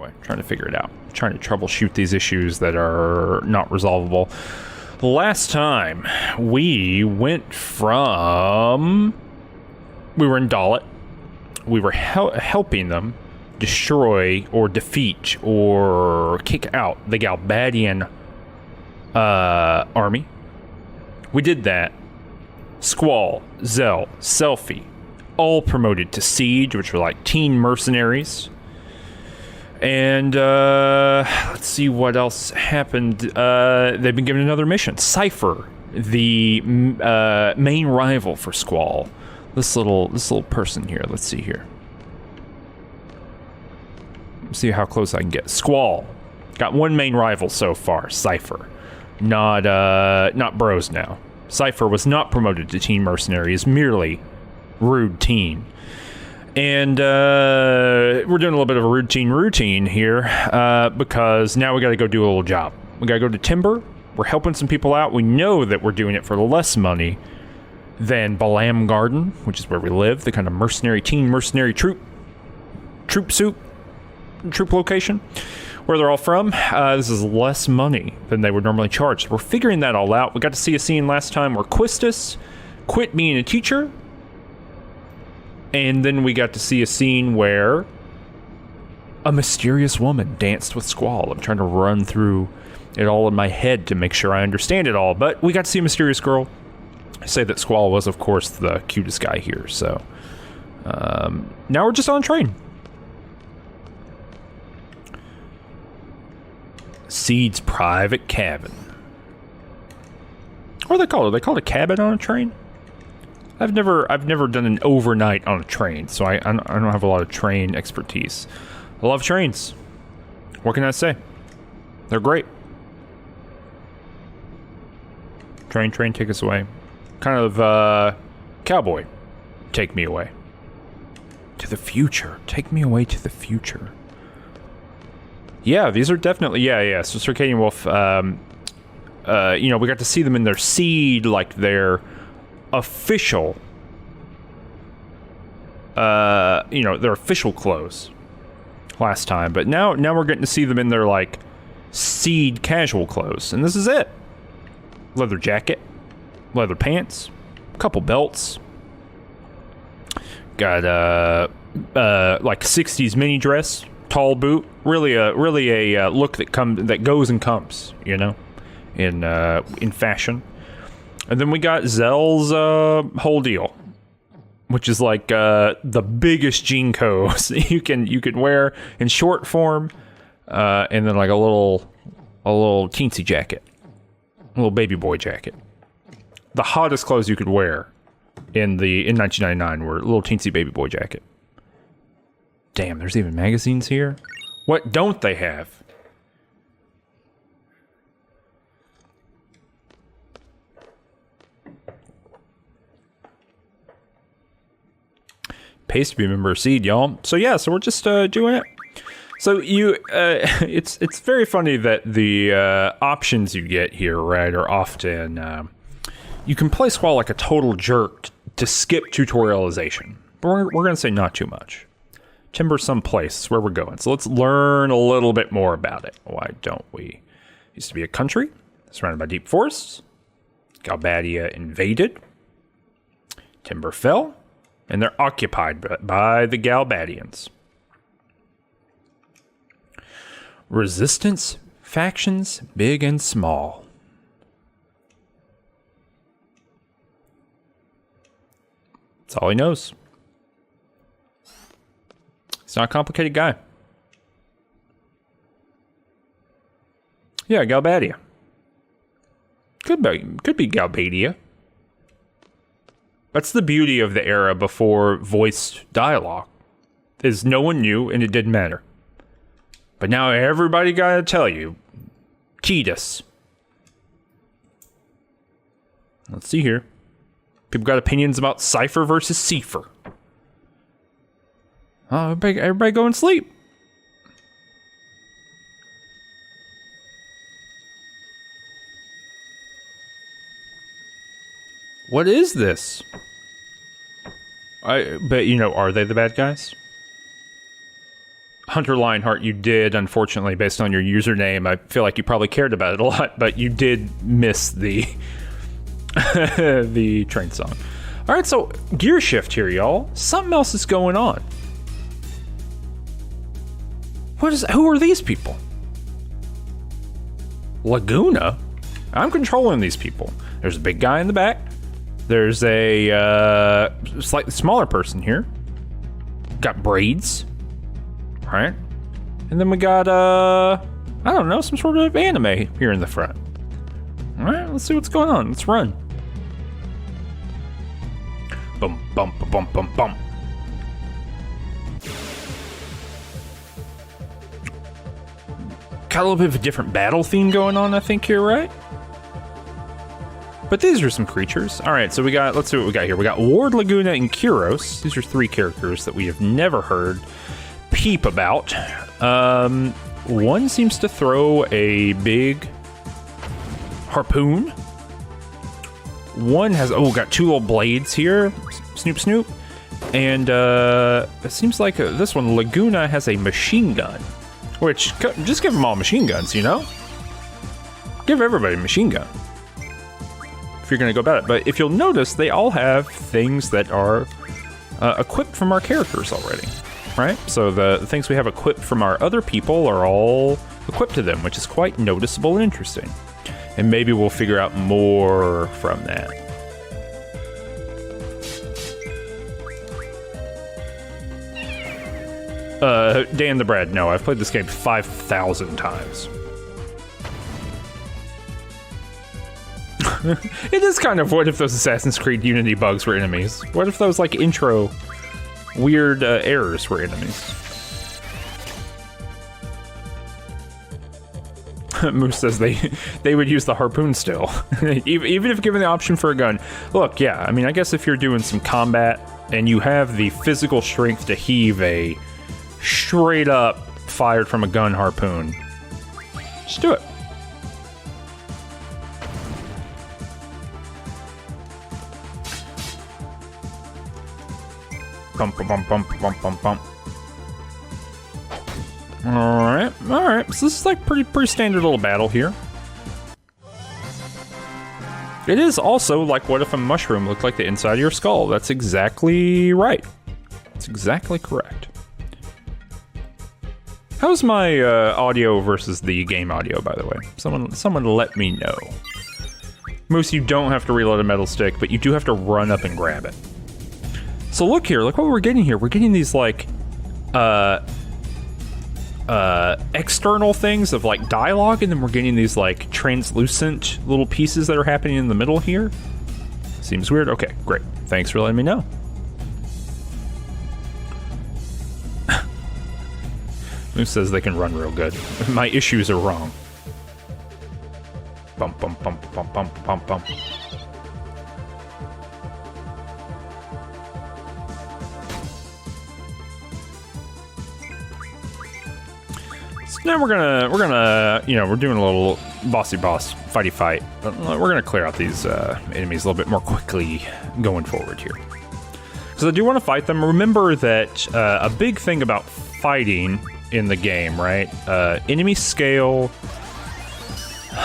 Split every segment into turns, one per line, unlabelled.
Anyway, trying to figure it out. Trying to troubleshoot these issues that are not resolvable. Last time, we went from... We were in Dalit. We were helping them destroy or defeat or kick out the Galbadian army. We did that. Squall, Zell, Selfie, all promoted to Siege, which were like teen mercenaries. And let's see what else happened. They've been given another mission. Cypher, the main rival for Squall. This little person here. Let's see here. Let's see how close I can get. Squall got one main rival so far. Cypher, not bros now. Cypher was not promoted to teen mercenary. Is merely rude teen. And we're doing a little bit of a routine here because now we got to go do a little job. We got to go to Timber. We're helping some people out. We know that we're doing it for less money than Balam Garden, which is where we live, the kind of teen mercenary troop location, where they're all from. This is less money than they would normally charge. So we're figuring that all out. We got to see a scene last time where Quistis quit being a teacher. And then we got to see a scene where a mysterious woman danced with Squall. I'm trying to run through it all in my head to make sure I understand it all. But we got to see a mysterious girl. I say that Squall was, of course, the cutest guy here. So now we're just on a train. Seed's private cabin. What do they call it? They call it a cabin on a train? I've never done an overnight on a train, so I don't have a lot of train expertise. I love trains. What can I say? They're great. Train, take us away. Kind of, cowboy, take me away. To the future. Take me away to the future. Yeah, these are definitely, yeah. So Circadian Wolf, we got to see them in their seed, like their official, their official clothes last time. But now we're getting to see them in their, like, seed casual clothes. And this is it. Leather jacket, leather pants, a couple belts. Got, like 60s mini dress, tall boot. Really a look that goes and comes, in fashion. And then we got Zell's whole deal, which is like the biggest Jinkos you can wear in short form, and then like a little teensy jacket, a little baby boy jacket. The hottest clothes you could wear in 1999 were a little teensy baby boy jacket. Damn, there's even magazines here. What don't they have? Pays to be a member of Seed, y'all. So yeah, so we're just doing it. So it's very funny that the options you get here, right, are often you can play Squall like a total jerk to skip tutorialization, but we're gonna say not too much. Timber someplace is where we're going. So let's learn a little bit more about it. Why don't we? Used to be a country surrounded by deep forests. Galbadia invaded. Timber fell. And they're occupied by the Galbadians. Resistance factions, big and small. That's all he knows. He's not a complicated guy. Yeah, Galbadia. Could be Galbadia. That's the beauty of the era before voiced dialogue, is no one knew and it didn't matter. But now everybody gotta tell you, Tidus. Let's see here. People got opinions about Cypher versus Cipher. Oh, everybody go and sleep. What is this? But are they the bad guys? Hunter Lionheart, you did, unfortunately, based on your username, I feel like you probably cared about it a lot, but you did miss the the train song. All right, so gear shift here, y'all. Something else is going on. Who are these people? Laguna? I'm controlling these people. There's a big guy in the back. There's a slightly smaller person here. Got braids. All right. And then we got, I don't know, some sort of anime here in the front. All right, let's see what's going on. Let's run. Bum, bum, bum, bum, bum. Got a little bit of a different battle theme going on, I think, here, right? But these are some creatures. All right, so let's see what we got here. We got Ward, Laguna, and Kyros. These are 3 characters that we have never heard peep about. One seems to throw a big harpoon. One has, got 2 little blades here. Snoop, snoop. And it seems like this one, Laguna, has a machine gun. Which, just give them all machine guns, you know? Give everybody a machine gun. If you're going to go about it. But if you'll notice, they all have things that are equipped from our characters already, right? So the things we have equipped from our other people are all equipped to them, which is quite noticeable and interesting. And maybe we'll figure out more from that. Dan the Brad, no, I've played this game 5,000 times. It is kind of, what if those Assassin's Creed Unity bugs were enemies? What if those, like, intro weird errors were enemies? Moose says they would use the harpoon still. Even if given the option for a gun. Look, yeah, I mean, I guess if you're doing some combat and you have the physical strength to heave a straight up fired from a gun harpoon, just do it. Bump, bump, bump, bump, bump, bump. All right. So this is like pretty standard little battle here. It is also like, what if a mushroom looked like the inside of your skull? That's exactly right. That's exactly correct. How's my audio versus the game audio, by the way? Someone let me know. Moose, you don't have to reload a metal stick, but you do have to run up and grab it. So look here, look what we're getting here. We're getting these like external things of like dialogue, and then we're getting these like translucent little pieces that are happening in the middle here. Seems weird. Okay, great. Thanks for letting me know. Moose says they can run real good. My issues are wrong. Bump, bump, bump, bump, bump, bump, bump. Now we're gonna, you know, we're doing a little bossy boss fighty fight, but we're gonna clear out these enemies a little bit more quickly going forward here. Because I do want to fight them. Remember that a big thing about fighting in the game, right? Enemy scale,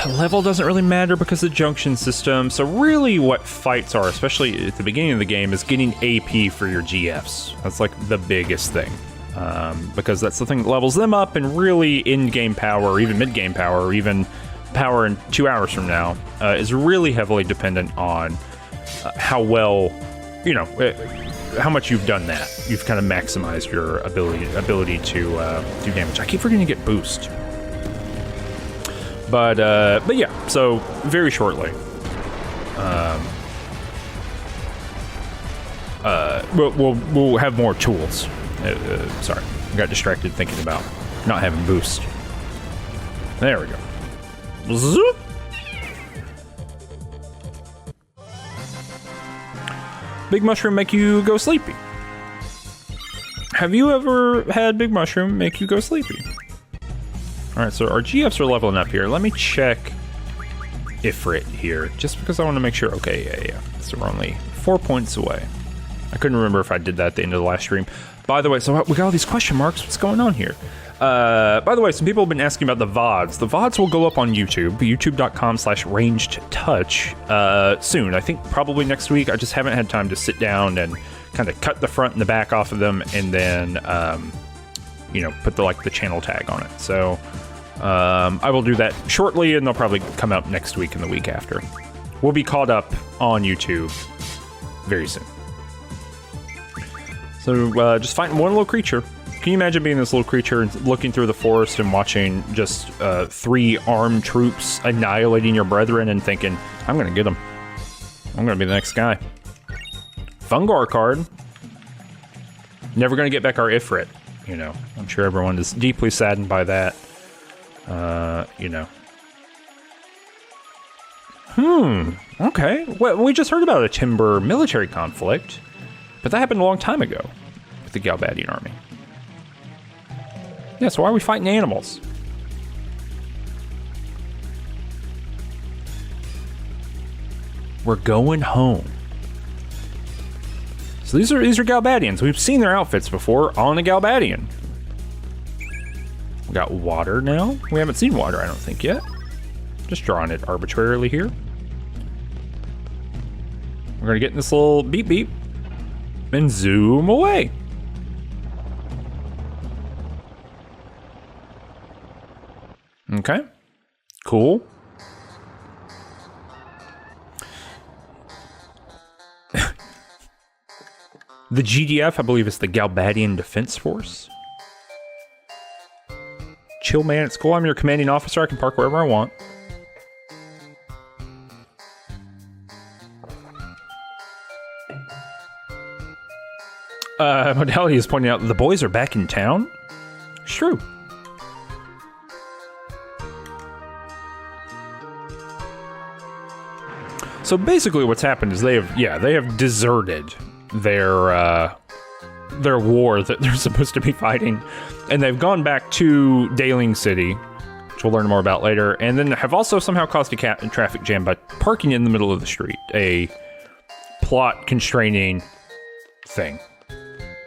level doesn't really matter because of the junction system. So really what fights are, especially at the beginning of the game, is getting AP for your GFs. That's like the biggest thing. Because that's the thing that levels them up, and really in-game power, or even mid-game power, or even power in 2 hours from now, is really heavily dependent on how well, you know, how much you've done that. You've kind of maximized your ability to do damage. I keep forgetting to get boost. But yeah, so very shortly. We'll have more tools. Sorry, I got distracted thinking about not having boost. There we go. Zoop. Big mushroom make you go sleepy. Have you ever had big mushroom make you go sleepy? Alright, so our GFs are leveling up here. Let me check Ifrit here, just because I want to make sure. Okay, yeah. So we're only 4 points away. I couldn't remember if I did that at the end of the last stream. By the way, so we got all these question marks. What's going on here? By the way, some people have been asking about the VODs. The VODs will go up on YouTube, youtube.com/rangedtouch, soon. I think probably next week. I just haven't had time to sit down and kind of cut the front and the back off of them and then, put the channel tag on it. So I will do that shortly, and they'll probably come out next week and the week after. We'll be caught up on YouTube very soon. So just fighting one little creature. Can you imagine being this little creature and looking through the forest and watching just 3 armed troops annihilating your brethren and thinking, I'm going to get them. I'm going to be the next guy. Fungar card. Never going to get back our Ifrit. I'm sure everyone is deeply saddened by that. Okay. Well, we just heard about a Timber military conflict, but that happened a long time ago with the Galbadian army. Yeah, so why are we fighting animals? We're going home. So these are Galbadians. We've seen their outfits before on a Galbadian. We got water now. We haven't seen water, I don't think, yet. Just drawing it arbitrarily here. We're gonna get in this little beep beep and zoom away. Okay, cool. The GDF, I believe, is the Galbadian Defense Force. Chill, man, it's cool. I'm your commanding officer. I can park wherever I want. Modality is pointing out the boys are back in town. It's true. So basically what's happened is they have deserted their war that they're supposed to be fighting, and they've gone back to Daling City, which we'll learn more about later, and then have also somehow caused a traffic jam by parking in the middle of the street, a plot constraining thing.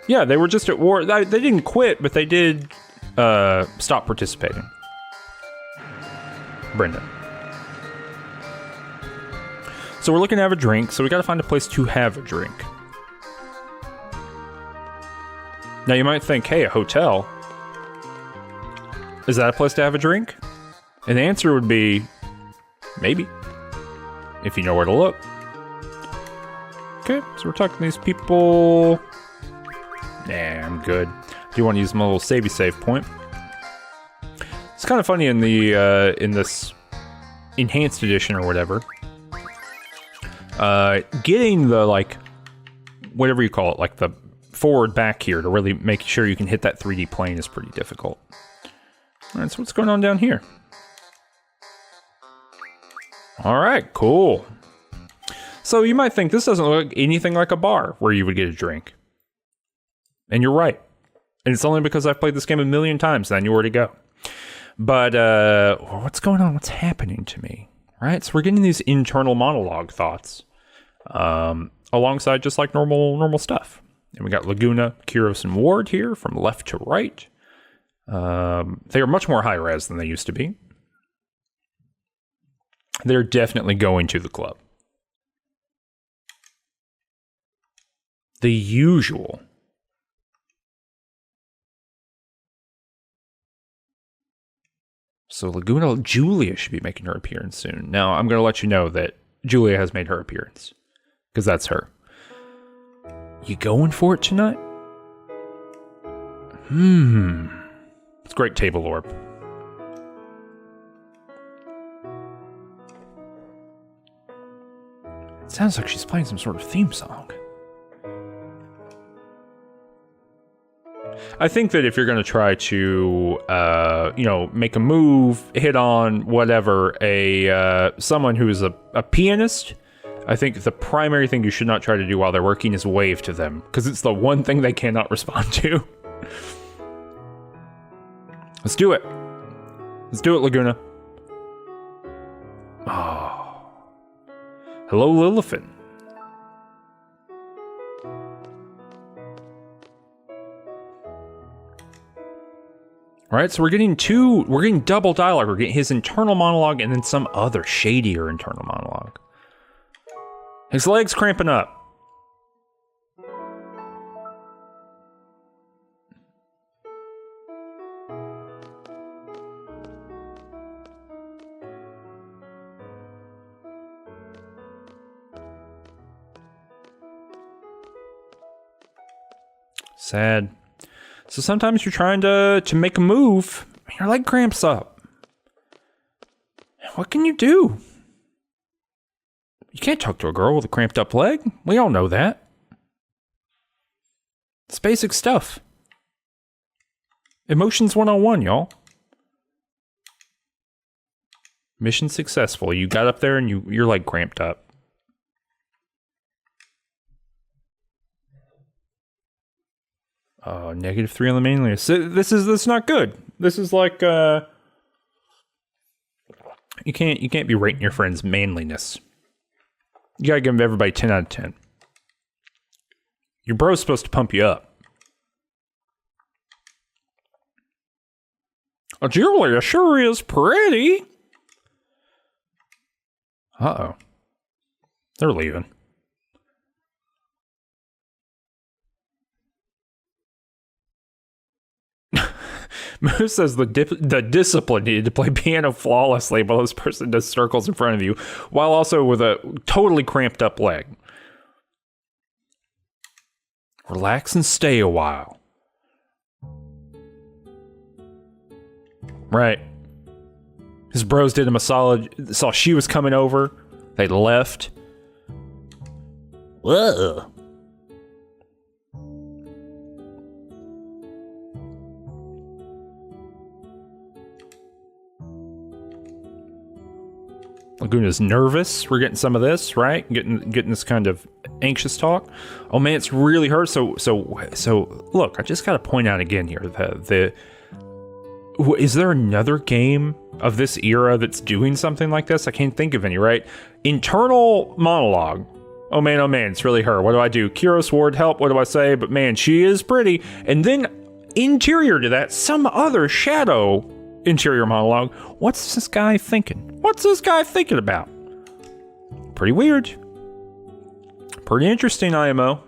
Yeah, they were just at war. They didn't quit, but they did stop participating. Brendan. So we're looking to have a drink, so we gotta find a place to have a drink. Now you might think, hey, a hotel. Is that a place to have a drink? And the answer would be, maybe. If you know where to look. Okay, so we're talking to these people. Nah, I'm good. I do want to use my little savey save point. It's kind of funny in the in this enhanced edition or whatever. Getting the whatever you call it, the forward back here to really make sure you can hit that 3D plane is pretty difficult. All right, so what's going on down here? All right, cool. So you might think this doesn't look anything like a bar where you would get a drink. And you're right. And it's only because I've played this game a million times and I knew where to go. But what's going on? What's happening to me? Right? So we're getting these internal monologue thoughts alongside just normal stuff. And we got Laguna, Kyros, and Ward here from left to right. They are much more high-res than they used to be. They're definitely going to the club. The usual. So Laguna, Julia should be making her appearance soon. Now, I'm going to let you know that Julia has made her appearance. Because that's her. You going for it tonight? It's great table orb. It sounds like she's playing some sort of theme song. I think that if you're going to try to, make a move, hit on whatever, someone who is a pianist, I think the primary thing you should not try to do while they're working is wave to them, because it's the one thing they cannot respond to. Let's do it. Let's do it, Laguna. Oh. Hello, Lilifin. Right, so we're getting double dialogue. We're getting his internal monologue and then some other shadier internal monologue. His leg's cramping up. Sad. So sometimes you're trying to make a move, and your leg cramps up. What can you do? You can't talk to a girl with a cramped up leg. We all know that. It's basic stuff. Emotions 101, y'all. Mission successful. You got up there and your leg cramped up. -3 on the manliness. This is not good. This is like you can't be rating your friend's manliness. You gotta give everybody 10 out of 10. Your bro's supposed to pump you up. Oh, Julia sure is pretty. Uh-oh. They're leaving. Moose says the discipline needed to play piano flawlessly while this person does circles in front of you, while also with a totally cramped up leg. Relax and stay a while. Right. His bros did him a solid, saw she was coming over. They left. Whoa. Laguna's nervous. We're getting some of this, right? Getting this kind of anxious talk. Oh man, it's really hurt. So look, I just gotta point out again here is there another game of this era that's doing something like this? I can't think of any, right? Internal monologue. Oh man, it's really her. What do I do? Kyros Ward, help, what do I say? But man, she is pretty. And then interior to that, some other shadow interior monologue. What's this guy thinking? What's this guy thinking about? Pretty weird. Pretty interesting, IMO.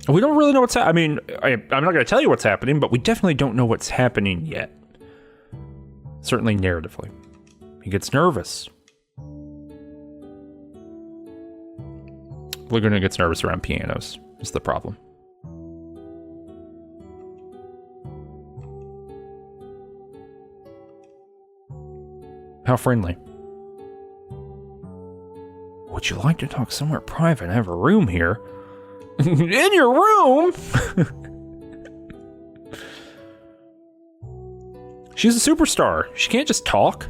We don't really know what's happening. I mean, I'm not going to tell you what's happening, but we definitely don't know what's happening yet. Certainly narratively. He gets nervous. Laguna gets nervous around pianos, is the problem. How friendly. Would you like to talk somewhere private? I have a room here. In your room? She's a superstar. She can't just talk.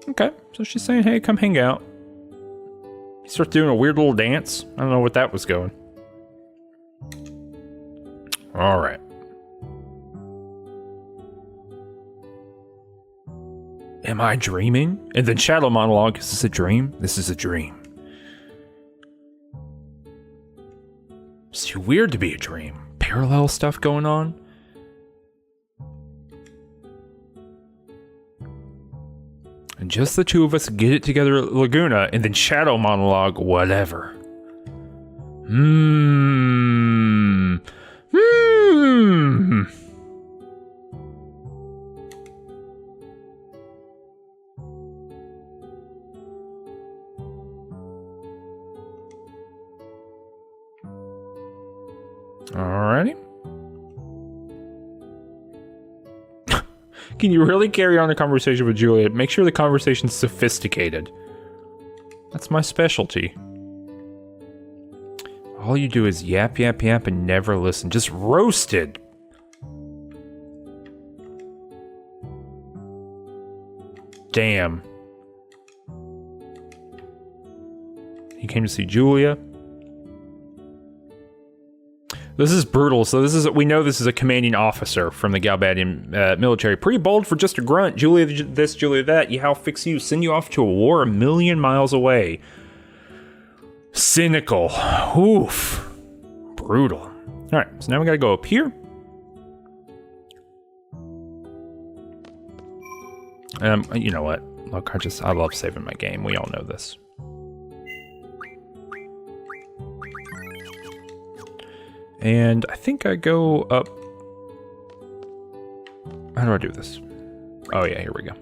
Okay, so she's saying, hey, come hang out. He starts doing a weird little dance. I don't know what that was going. All right. Am I dreaming? And then shadow monologue. Is this a dream? This is a dream. It's too weird to be a dream. Parallel stuff going on. And just the two of us get it together at Laguna, and then shadow monologue, whatever. Alrighty. Can you really carry on a conversation with Juliet? Make sure the conversation's sophisticated. That's my specialty. All you do is yap, yap, yap, and never listen. Just roasted. Damn. He came to see Julia. This is brutal. So we know this is a commanding officer from the Galbadian military. Pretty bold for just a grunt. Julia this, Julia that. Yeah, I'll fix you. Send you off to a war a million miles away. Cynical. Oof. Brutal. All right, so now we gotta go up here. You know what? Look, I love saving my game. We all know this. And I think I go up. How do I do this? Oh yeah, here we go.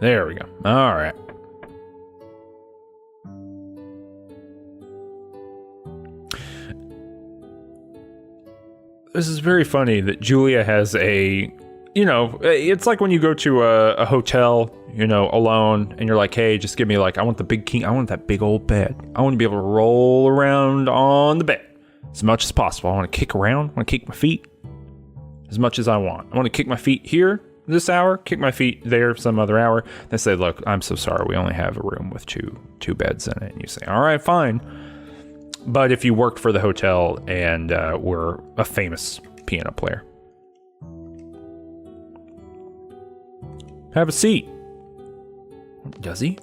There we go. All right. This is very funny that Julia has a, it's like when you go to a hotel, alone, and you're like, hey, just give me I want the big king, I want that big old bed. I want to be able to roll around on the bed as much as possible. I want to kick around, I want to kick my feet as much as I want. I want to kick my feet here this hour, kick my feet there some other hour. They say, look, I'm so sorry, we only have a room with two beds in it. And you say, all right, fine. But if you worked for the hotel and were a famous piano player, have a seat. Does he?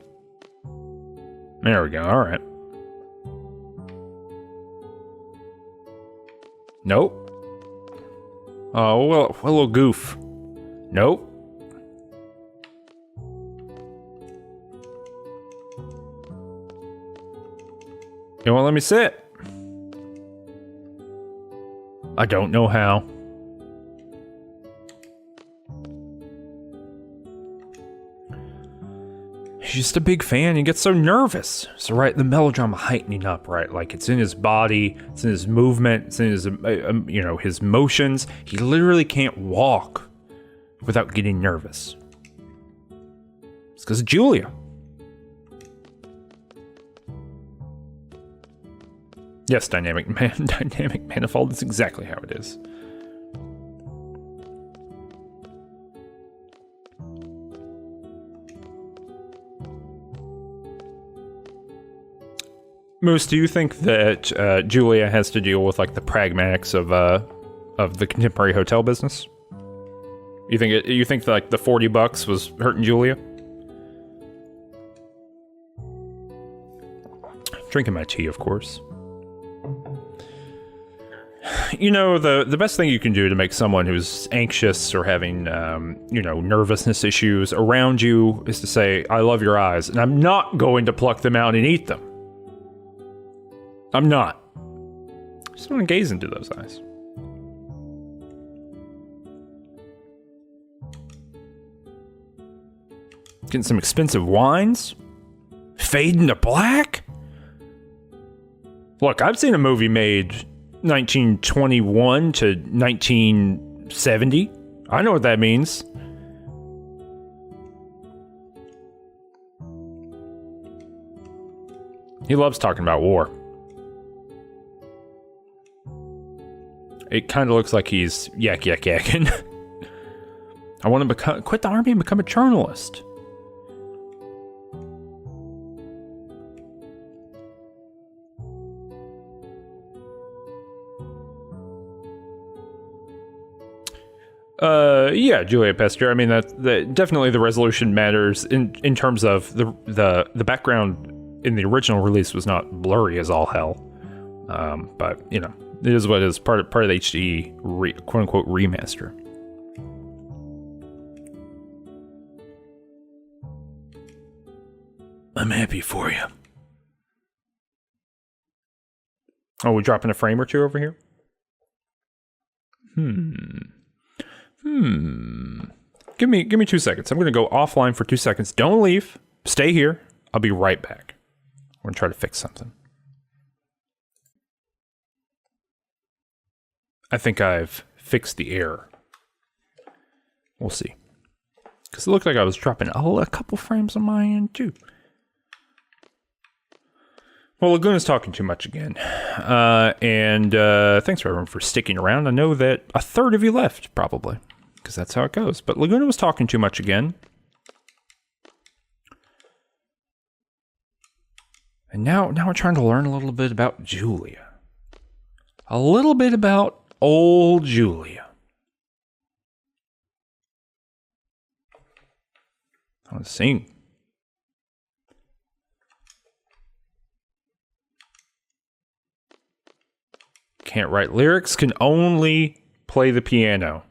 There we go. All right. Nope. Oh, well, a little goof. Nope. You won't let me sit. I don't know how. He's just a big fan. He gets so nervous. So right, the melodrama heightening up, right? Like it's in his body, it's in his movement, it's in his, his motions. He literally can't walk without getting nervous. It's because of Julia. Yes, dynamic manifold is exactly how it is. Moose, do you think that Julia has to deal with the pragmatics of the contemporary hotel business? You think the $40 was hurting Julia? Drinking my tea, of course. The best thing you can do to make someone who's anxious or having, nervousness issues around you is to say, I love your eyes, and I'm not going to pluck them out and eat them. I'm not. I just want to gaze into those eyes. Getting some expensive wines? Fading to black? Look, I've seen a movie made 1921 to 1970. I know what that means. He loves talking about war. It kind of looks like he's yakking. I want to quit the army and become a journalist. Yeah, Julia Pester. I mean, that definitely the resolution matters in terms of the background in the original release was not blurry as all hell. But it is what it is. Part of the HD quote unquote remaster. I'm happy for you. Oh, we dropping a frame or two over here? Give me 2 seconds. I'm going to go offline for 2 seconds. Don't leave. Stay here. I'll be right back. We're going to try to fix something. I think I've fixed the error. We'll see. Because it looked like I was dropping a couple frames on my end, too. Well, Laguna's talking too much again. And thanks for everyone for sticking around. I know that a third of you left, probably. Because that's how it goes. But Laguna was talking too much again. And now we're trying to learn a little bit about Julia. A little bit about old Julia. I want to sing. Can't write lyrics, can only play the piano.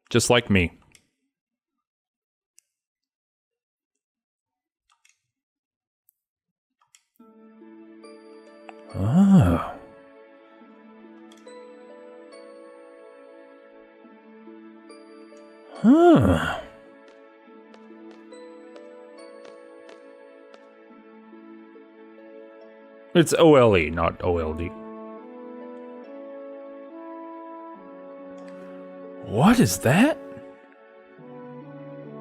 Just like me. Oh. Huh. It's OLE, not OLD. What is that?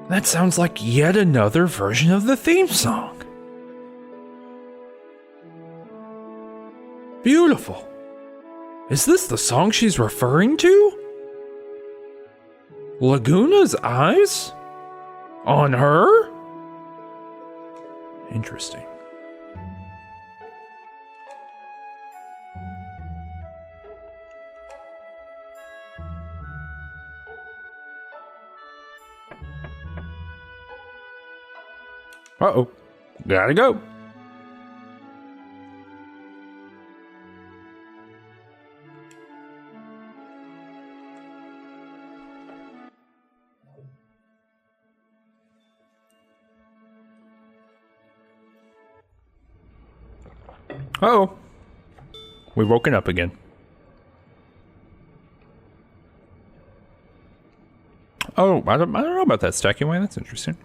That sounds like yet another version of the theme song. Beautiful. Is this the song she's referring to? Laguna's eyes? On her? Interesting. Uh-oh. Gotta go. Uh-oh. We've woken up again. Oh, I don't know about that stacking way. That's interesting.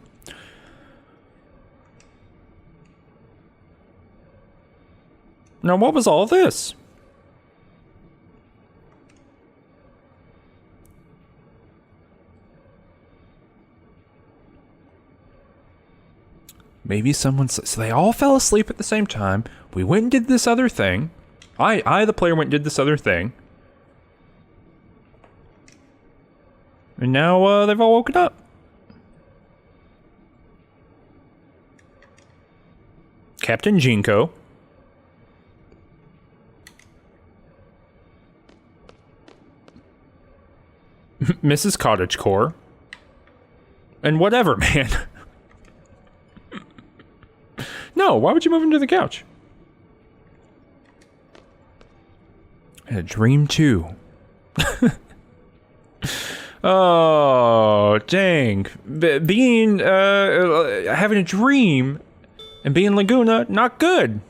Now, what was all this? Maybe someone... So they all fell asleep at the same time. We went and did this other thing. I, the player, went and did this other thing. And now, they've all woken up. Captain Jinko. Mrs. Cottagecore. And whatever, man. No, why would you move him to the couch? I had a dream too. Oh, dang. Having a dream and being Laguna, not good.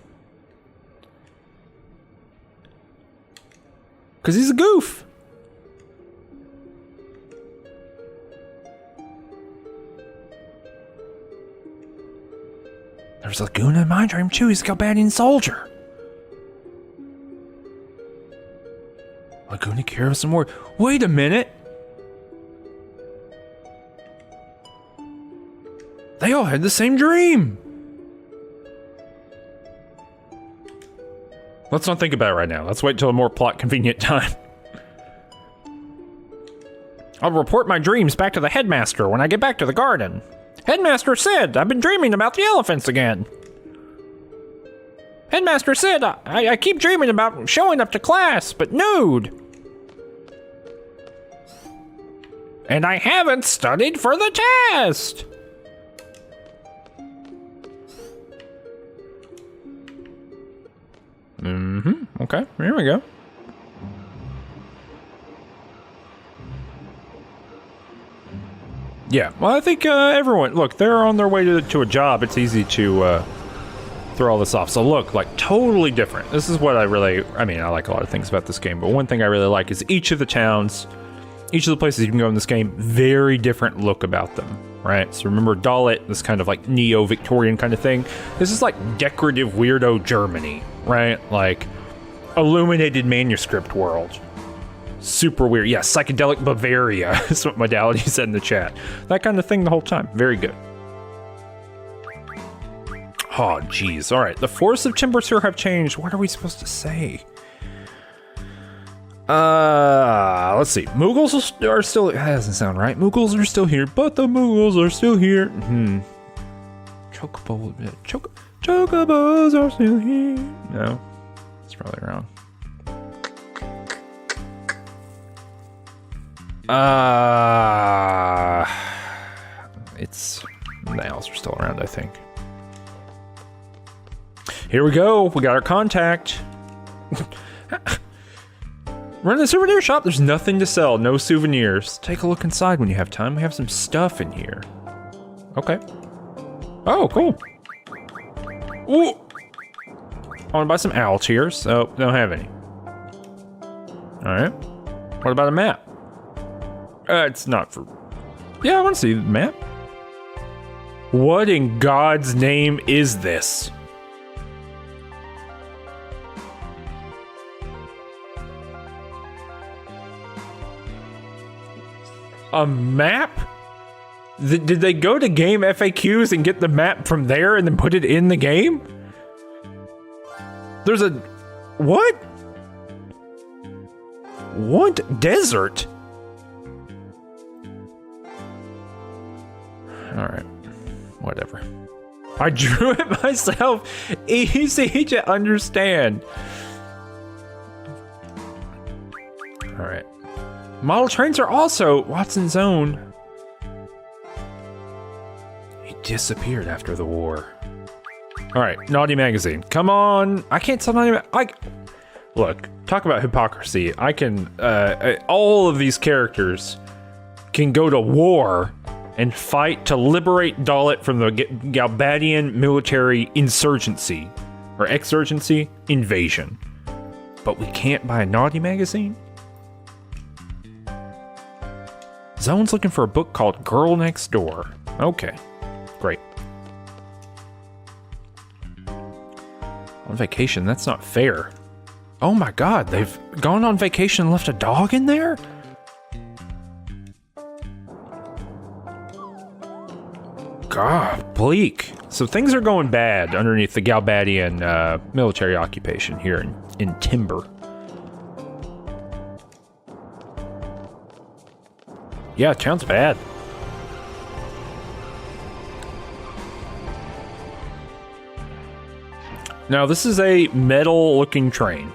Because he's a goof. There's Laguna in my dream too. He's a Galbadian soldier. Laguna cares some more. Wait a minute. They all had the same dream. Let's not think about it right now. Let's wait till a more plot convenient time. I'll report my dreams back to the headmaster when I get back to the garden. Headmaster Sid, I've been dreaming about the elephants again. Headmaster Sid, I keep dreaming about showing up to class, but nude. And I haven't studied for the test. Okay, here we go. Yeah, well, I think everyone, look, they're on their way to a job. It's easy to throw all this off. So look, like, totally different. This is what I like a lot of things about this game, but one thing I really like is each of the towns, each of the places you can go in this game, very different look about them, right? So remember Dalit, this kind of like neo-Victorian kind of thing. This is like decorative weirdo Germany, right? Like illuminated manuscript world. Super weird. Yeah, psychedelic Bavaria is what Modality said in the chat. That kind of thing the whole time. Very good. Oh, geez. All right. The forests of Timberseer have changed. What are we supposed to say? Let's see. Mughals are still... That doesn't sound right. Mughals are still here, but the Mughals are still here. Chocobos are still here. No, it's probably wrong. It's the owls are still around, I think. Here we go. We got our contact. We're in the souvenir shop. There's nothing to sell. No souvenirs. Take a look inside when you have time. We have some stuff in here. Okay. Oh, cool. Ooh. I want to buy some owl tears. Oh, don't have any. All right. What about a map? It's not for... Yeah, I want to see the map. What in God's name is this? A map? Did they go to game FAQs and get the map from there and then put it in the game? There's a... What? What desert? Alright. Whatever. I drew it myself. Easy to understand. Alright. Model trains are also Watson's own. He disappeared after the war. Alright, Naughty Magazine. Come on. I can't tell Naughty Look, talk about hypocrisy. I can, all of these characters can go to war and fight to liberate Dalit from the Galbadian military insurgency. Or exurgency? Invasion. But we can't buy a Naughty Magazine? Zone's looking for a book called Girl Next Door. Okay, great. On vacation, that's not fair. Oh my god, they've gone on vacation and left a dog in there? God, bleak. So things are going bad underneath the Galbadian military occupation here in Timber. Yeah, town's bad. Now, this is a metal-looking train.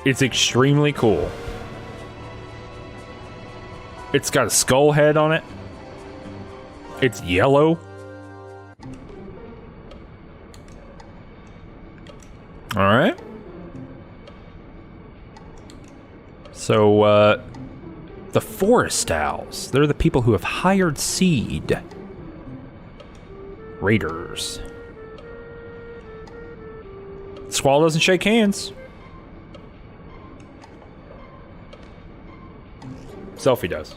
It's extremely cool. It's got a skull head on it. It's yellow. All right. So, the forest owls. They're the people who have hired Seed. Raiders. Squall doesn't shake hands. Selfie does.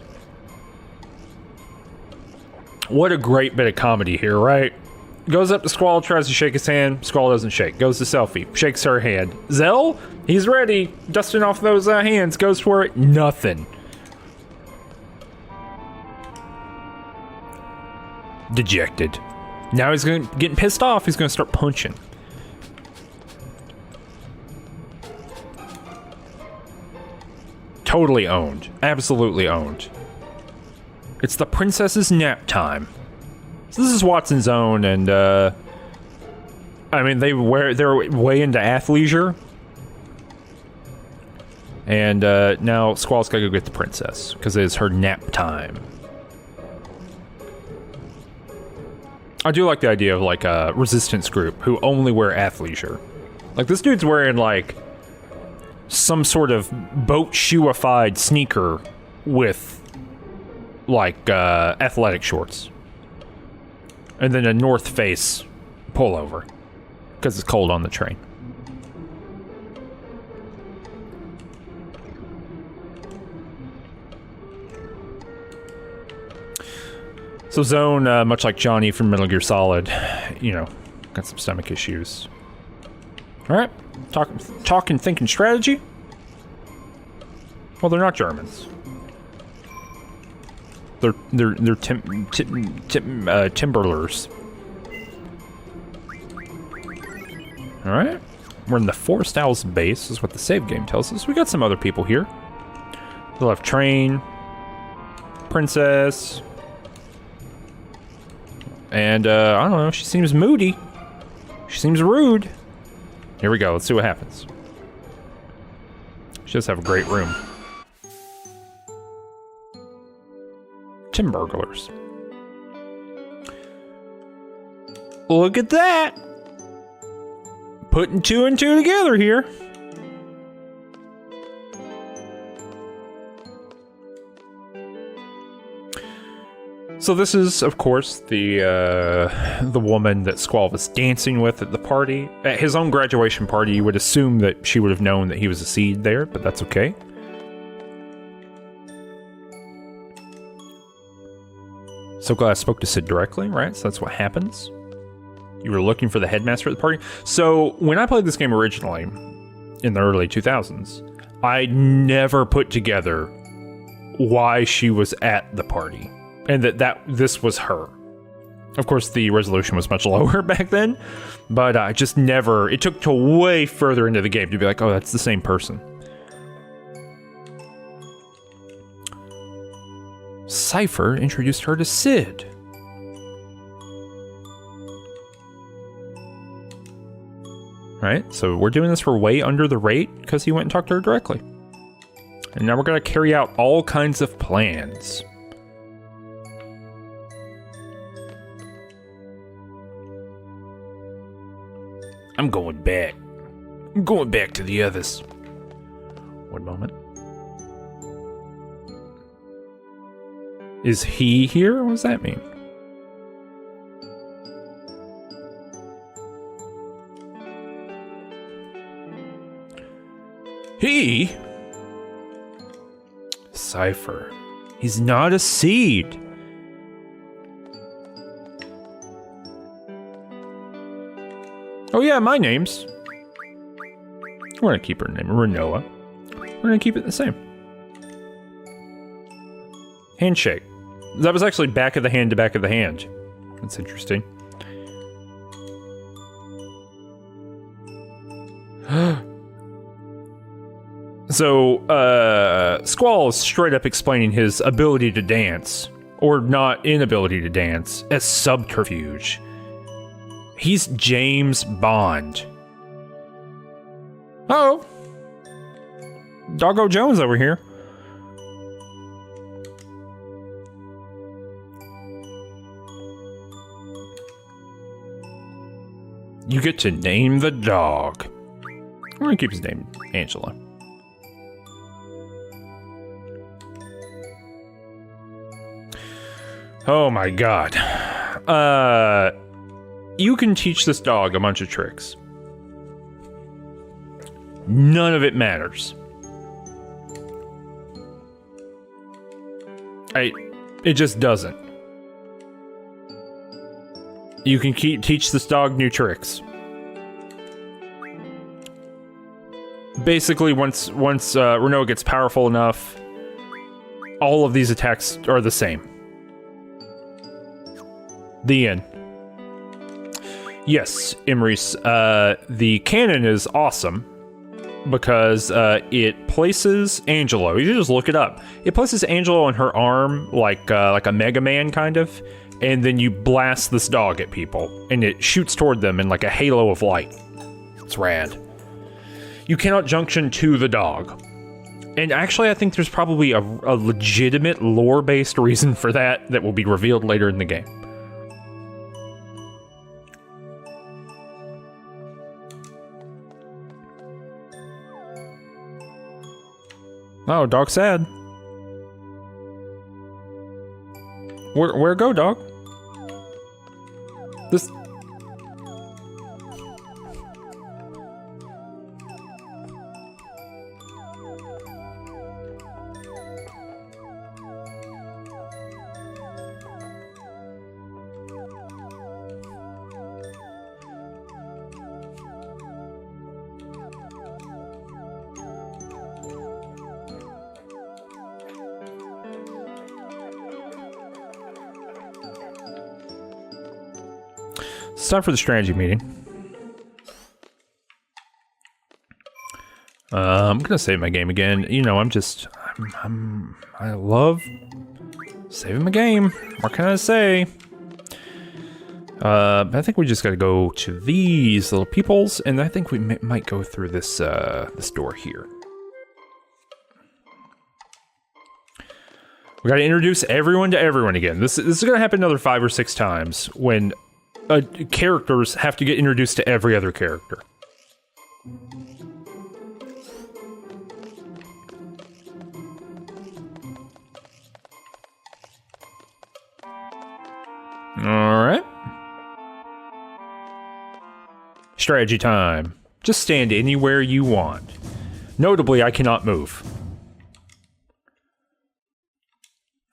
What a great bit of comedy here, right? Goes up to Squall, tries to shake his hand. Squall doesn't shake. Goes to Selfie, shakes her hand. Zell, he's ready. Dusting off those hands. Goes for it. Nothing. Dejected. Now he's getting pissed off. He's gonna start punching. Totally owned. Absolutely owned. It's the princess's nap time. So this is Watson's own, and I mean they're way into athleisure. And now Squall's gotta go get the princess because it's her nap time. I do like the idea of like a resistance group who only wear athleisure. Like this dude's wearing like some sort of boat shoeified sneaker with like athletic shorts. And then a North Face pullover because it's cold on the train. So Zone, much like Johnny from Metal Gear Solid, you know, got some stomach issues. All right, talking, thinking strategy. Well, they're not Germans. They're Timberlers. All right, we're in the Forest Owls base, is what the save game tells us. We got some other people here. We'll have Train, Princess, and I don't know. She seems moody. She seems rude. Here we go. Let's see what happens. She does have a great room. 10 burglars. Look at that. Putting 2 and 2 together here. So this is, of course, the woman that Squall was dancing with at the party. At his own graduation party, you would assume that she would have known that he was a seed there, but that's okay. So glad I spoke to Sid directly, right? So that's what happens. You were looking for the headmaster at the party. So when I played this game originally, in the early 2000s, I never put together why she was at the party. And that this was her. Of course, the resolution was much lower back then, but I just never... It took till way further into the game to be like, oh, that's the same person. Cypher introduced her to Sid. Right, so we're doing this for way under the rate because he went and talked to her directly. And now we're going to carry out all kinds of plans. I'm going back. I'm going back to the others. One moment. Is he here? What does that mean? He? Cypher. He's not a seed. Oh yeah, my name's... We're gonna keep her name, Renoa. We're gonna keep it the same. Handshake. That was actually back of the hand to back of the hand. That's interesting. So, Squall is straight up explaining his ability to dance, or not inability to dance, as subterfuge. He's James Bond. Oh, Doggo Jones over here. You get to name the dog. We're gonna keep his name Angela. Oh my god. You can teach this dog a bunch of tricks. None of it matters. It just doesn't. You can teach this dog new tricks. Basically, once Renault gets powerful enough, all of these attacks are the same. The end. Yes, Imris, the cannon is awesome because it places Angelo. You just look it up. It places Angelo on her arm like a Mega Man kind of, and then you blast this dog at people, and it shoots toward them in like a halo of light. It's rad. You cannot junction to the dog. And actually, I think there's probably a legitimate lore-based reason for that will be revealed later in the game. Oh, dog sad. Where go, dog? This... It's time for the strategy meeting. I'm gonna save my game again. You know, I love saving my game. What can I say? I think we just got to go to these little peoples, and I think we might go through this this door here. We got to introduce everyone to everyone again. This is going to happen another 5 or 6 times when characters have to get introduced to every other character. All right. Strategy time. Just stand anywhere you want. Notably, I cannot move.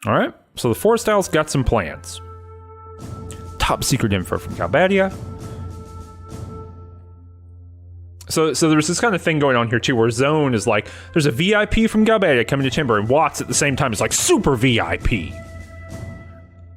All right. So the Forest Owl's got some plans. Top secret info from Galbadia. So there's this kind of thing going on here too, where Zone is like, there's a VIP from Galbadia coming to Timber, and Watts at the same time is like super VIP.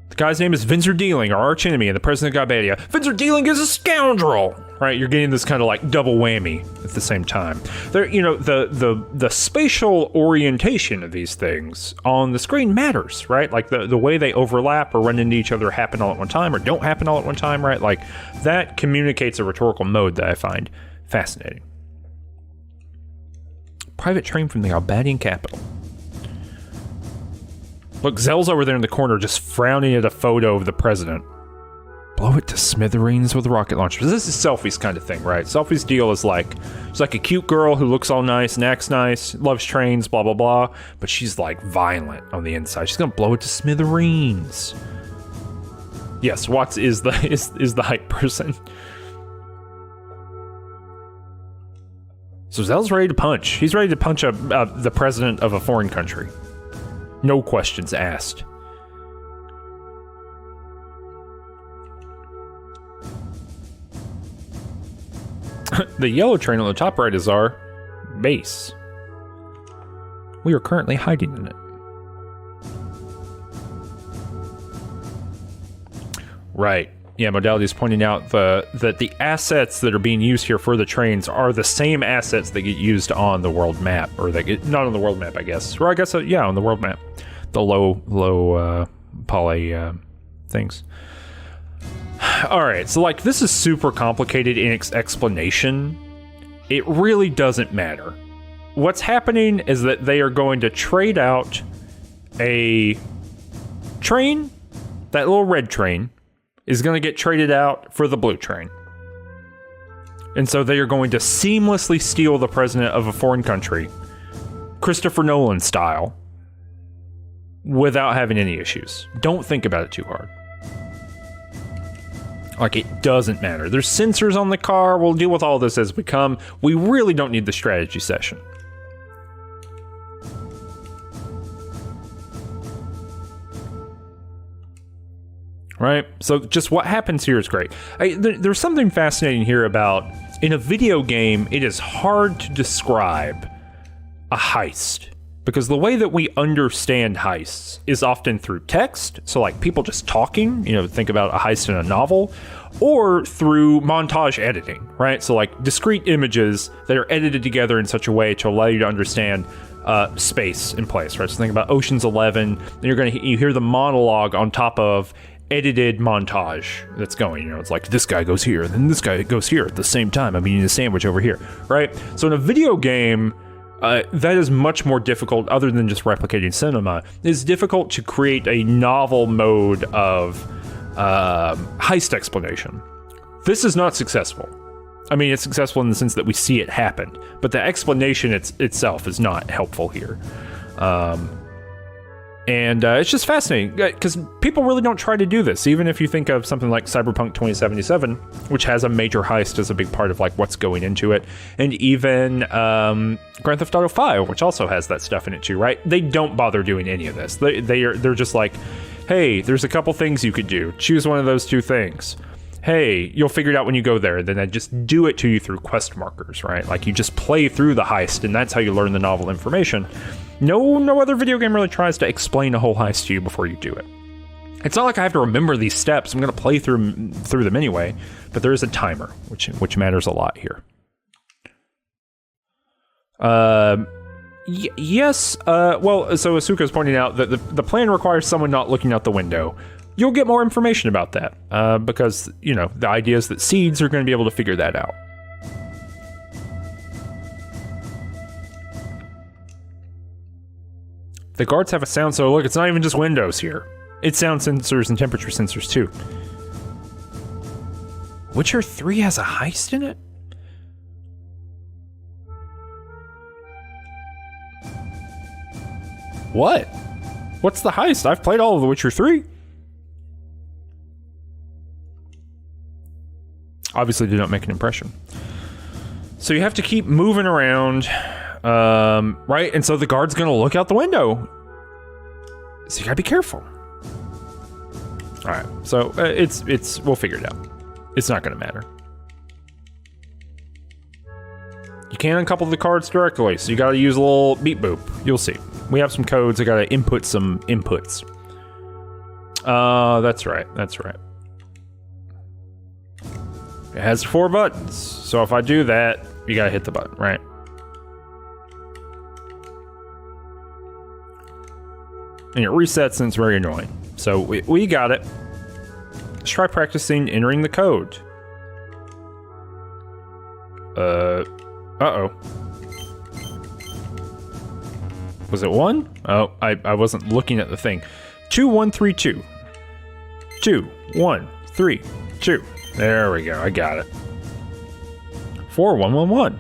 The guy's name is Vinzer Dealing, our arch enemy, and the president of Galbadia. Vinzer Dealing is a scoundrel! Right, you're getting this kind of like double whammy at the same time. There, you know, the spatial orientation of these things on the screen matters, right? Like the way they overlap or run into each other happen all at one time or don't happen all at one time, right? Like that communicates a rhetorical mode that I find fascinating. Private train from the Galbadian capital. Look, Zell's over there in the corner just frowning at a photo of the president. Blow it to smithereens with rocket launchers. This is Selphie's kind of thing, right? Selphie's deal is like, she's like a cute girl who looks all nice and acts nice, loves trains, blah, blah, blah, but she's like violent on the inside. She's gonna blow it to smithereens. Yes, Watts is the hype person. So Zell's ready to punch. He's ready to punch the president of a foreign country. No questions asked. The yellow train on the top right is our base. We are currently hiding in it. Right. Yeah, Modality is pointing out that the assets that are being used here for the trains are the same assets that get used on the world map, or that get not on the world map, I guess. Or I guess yeah, on the world map, the low poly things. All right, so like this is super complicated in its explanation. It really doesn't matter. What's happening is that they are going to trade out a train. That little red train is going to get traded out for the blue train. And so they are going to seamlessly steal the president of a foreign country, Christopher Nolan style, without having any issues. Don't think about it too hard. Like, it doesn't matter. There's sensors on the car. We'll deal with all this as we come. We really don't need the strategy session. Right? So just what happens here is great. There's something fascinating here about, in a video game, it is hard to describe a heist. Because the way that we understand heists is often through text, so like people just talking, you know, think about a heist in a novel, or through montage editing, right? So like discrete images that are edited together in such a way to allow you to understand space in place, right? So think about Ocean's 11, and you hear the monologue on top of edited montage that's going, you know, it's like this guy goes here, then this guy goes here at the same time. I'm eating a sandwich over here, right? So in a video game, that is much more difficult, other than just replicating cinema. It's difficult to create a novel mode of heist explanation. This is not successful. I mean, it's successful in the sense that we see it happen, but the explanation itself is not helpful here. And it's just fascinating, because people really don't try to do this, even if you think of something like Cyberpunk 2077, which has a major heist as a big part of like what's going into it, and even Grand Theft Auto 5, which also has that stuff in it too, right? They don't bother doing any of this. They're just like, hey, there's a couple things you could do. Choose one of those two things. Hey, you'll figure it out when you go there. Then I just do it to you through quest markers, right? Like you just play through the heist, and that's how you learn the novel information. No other video game really tries to explain a whole heist to you before you do it. It's not like I have to remember these steps. I'm going to play through them anyway, but there is a timer, which matters a lot here. Yes. Well, so Asuka's pointing out that the plan requires someone not looking out the window. you'll get more information about that because, you know, the idea is that seeds are going to be able to figure that out. The guards have a sound, so look, it's not even just windows here. It's sound sensors and temperature sensors too. Witcher 3 has a heist in it? What? What's the heist? I've played all of The Witcher 3. Obviously did not make an impression. So you have to keep moving around, right? And so the guard's gonna look out the window. So you gotta be careful. All right, so we'll figure it out. It's not gonna matter. You can't uncouple the cards directly, so you gotta use a little beep boop. You'll see. We have some codes, I gotta input some inputs. That's right, that's right. It has 4 buttons, so if I do that, you gotta hit the button, right? And it resets and it's very annoying. So we got it. Let's try practicing entering the code. Uh-oh. Was it 1? Oh, I wasn't looking at the thing. 2132. 2132. There we go, I got it. 4111.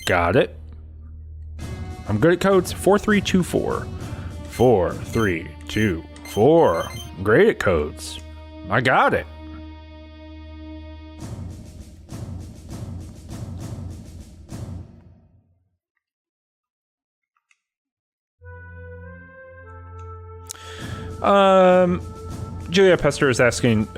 Got it. I'm good at codes. 4324. 4324. Great at codes. I got it. Julia Pester is asking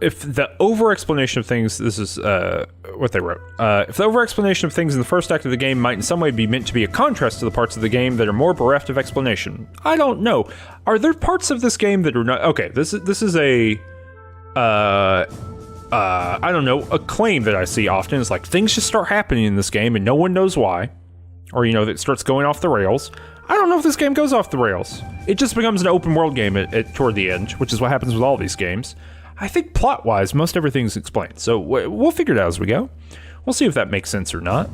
if the over-explanation of things, this is what they wrote, if the over-explanation of things in the first act of the game might in some way be meant to be a contrast to the parts of the game that are more bereft of explanation. I don't know. Are there parts of this game that are not... Okay, this is a... I don't know, a claim that I see often is like, things just start happening in this game and no one knows why. Or, you know, that starts going off the rails. I don't know if this game goes off the rails. It just becomes an open world game toward the end, which is what happens with all these games. I think plot-wise, most everything's explained, so we'll figure it out as we go. We'll see if that makes sense or not.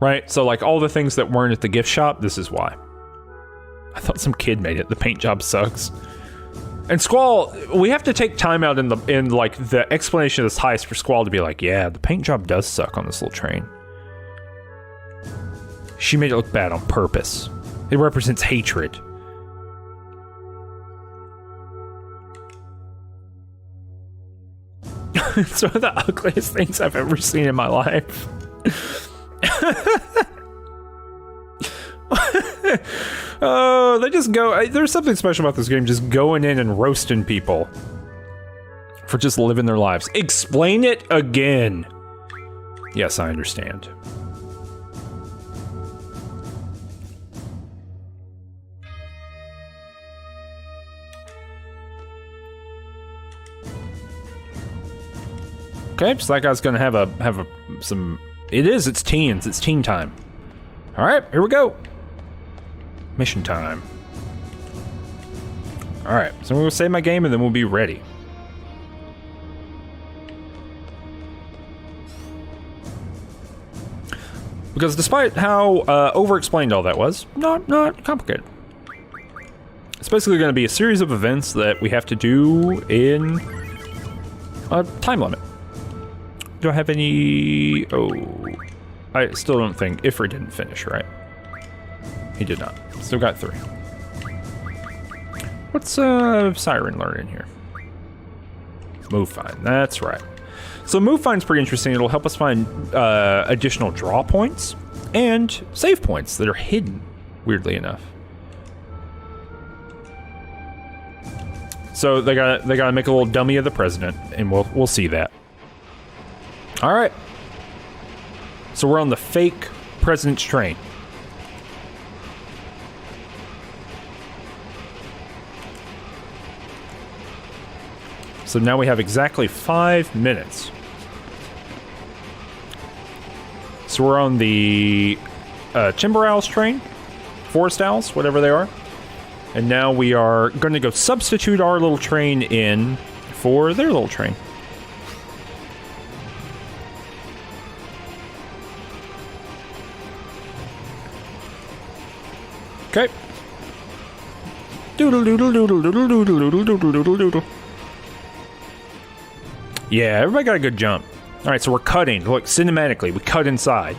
Right, so like all the things that weren't at the gift shop, this is why. I thought some kid made it. The paint job sucks. And Squall, we have to take time out in like the explanation of this heist for Squall to be like, yeah, the paint job does suck on this little train. She made it look bad on purpose. It represents hatred. It's one of the ugliest things I've ever seen in my life. Oh, they just go... There's something special about this game, just going in and roasting people for just living their lives. Explain it again. Yes, I understand. Okay, so that guy's gonna have some... It's teens, it's teen time. Alright, here we go. Mission time. Alright, so I'm gonna save my game and then we'll be ready. Because despite how over-explained all that was, not complicated. It's basically gonna be a series of events that we have to do in a time limit. Do I have any... Oh, I still don't think Ifrit didn't finish, right? He did not. Still got 3. What's Siren learning here? Move find, that's right. So move find's pretty interesting. It'll help us find additional draw points and save points that are hidden, weirdly enough. So they gotta make a little dummy of the president, and we'll see that. All right. So we're on the fake president's train. So now we have exactly 5 minutes. So we're on the Timber Owl's train, Forest Owls, whatever they are. And now we are going to go substitute our little train in for their little train. Okay. Doodle doodle doodle doodle doodle doodle doodle doodle doodle. Yeah, everybody got a good jump. All right, so we're cutting. Look, cinematically, we cut inside.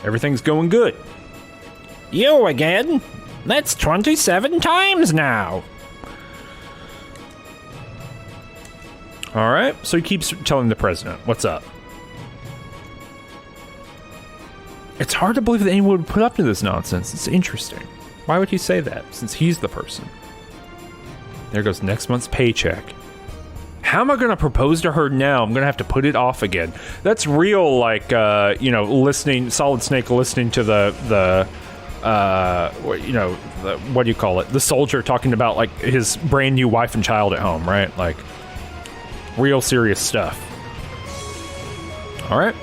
Everything's going good. You again? That's 27 times now. All right, so he keeps telling the president, what's up? It's hard to believe that anyone would put up to this nonsense. It's interesting. Why would he say that, since he's the person? There goes next month's paycheck. How am I going to propose to her now? I'm going to have to put it off again. That's real, like, listening, Solid Snake listening to what do you call it? The soldier talking about, like, his brand new wife and child at home, right? Like, real serious stuff. All right.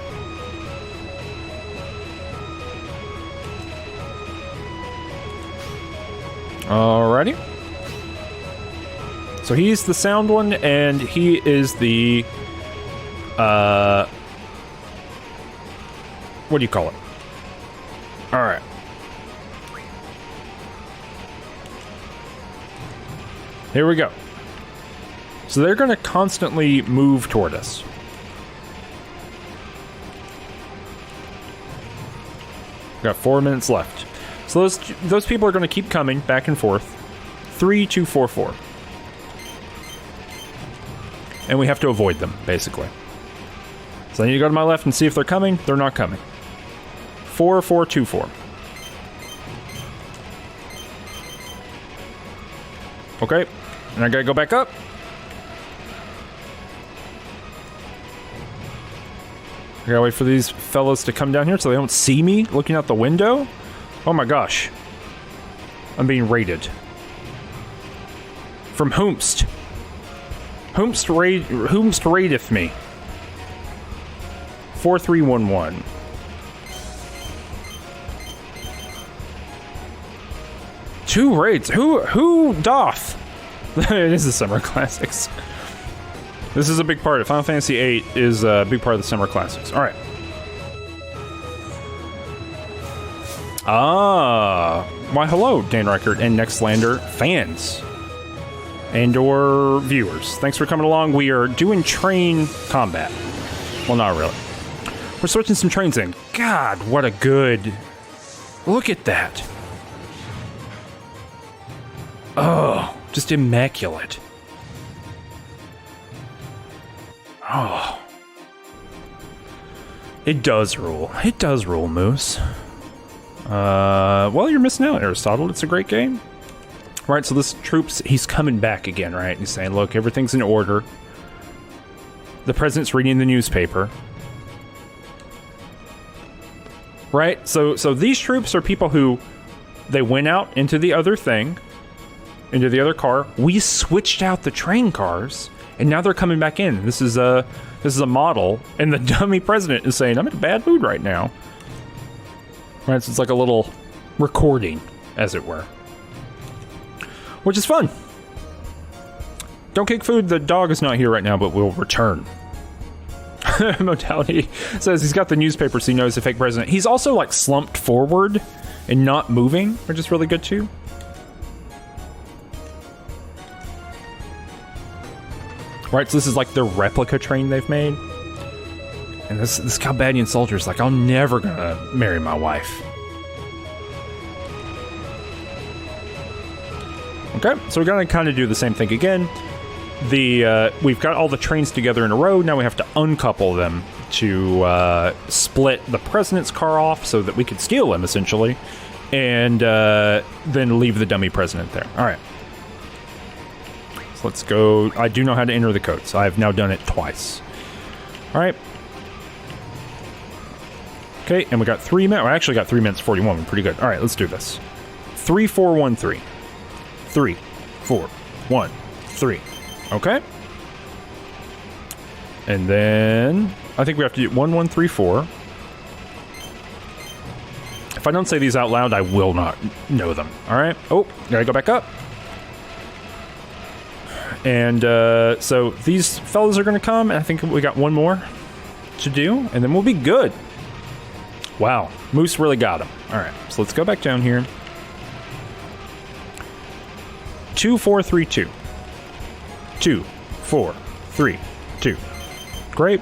Alrighty. So he's the sound one, and he is the, what do you call it? Alright. Here we go. So they're going to constantly move toward us. We've got 4 minutes left. So those people are going to keep coming back and forth. 3, 2, 4, 4. And we have to avoid them, basically. So I need to go to my left and see if they're coming. They're not coming. 4, 4, 2, 4. Okay. And I gotta go back up. I gotta wait for these fellas to come down here so they don't see me looking out the window. Oh my gosh. I'm being raided. From whomst? Whomst raideth me. 4311. Two raids. Who doth? It is the Summer Classics. This is a big part of Final Fantasy VIII is a big part of the Summer Classics. All right. Why hello, Dan Reichert and Nextlander fans and or viewers. Thanks for coming along. We are doing train combat. Well, not really. We're switching some trains in. God, what a good... Look at that. Oh, just immaculate. Oh. It does rule. It does rule, Moose. Well, you're missing out, Aristotle. It's a great game. Right, so this troops, he's coming back again, right? He's saying, look, everything's in order. The president's reading the newspaper. Right? So these troops are people who, they went out into the other thing, into the other car. We switched out the train cars, and now they're coming back in. This is a model, and the dummy president is saying, I'm in a bad mood right now. Right, so it's like a little recording, as it were. Which is fun. Don't kick food, the dog is not here right now, but will return. Modality says he's got the newspaper so he knows the fake president. He's also like slumped forward and not moving, which is really good too. Right, so this is like the replica train they've made. And this Calbadian soldier is like, I'm never gonna marry my wife. Okay, so we're gonna kind of do the same thing again. We've got all the trains together in a row. Now we have to uncouple them to split the president's car off so that we can steal them, essentially, and then leave the dummy president there. All right. So let's go. I do know how to enter the codes. I've now done it twice. All right. Okay, and we got 3 minutes. I actually got 3 minutes 41. We're pretty good. All right, let's do this. 3, 4, 1, 3. 3, 4, 1, 3. Okay. And then I think we have to do 1, 1, 3, 4. If I don't say these out loud, I will not know them. All right. Oh, gotta go back up. And so these fellas are going to come, and I think we got one more to do, and then we'll be good. Wow, Moose really got him. All right, so let's go back down here. 2, 4, 3, 2. 2, 4, 3, 2. Great.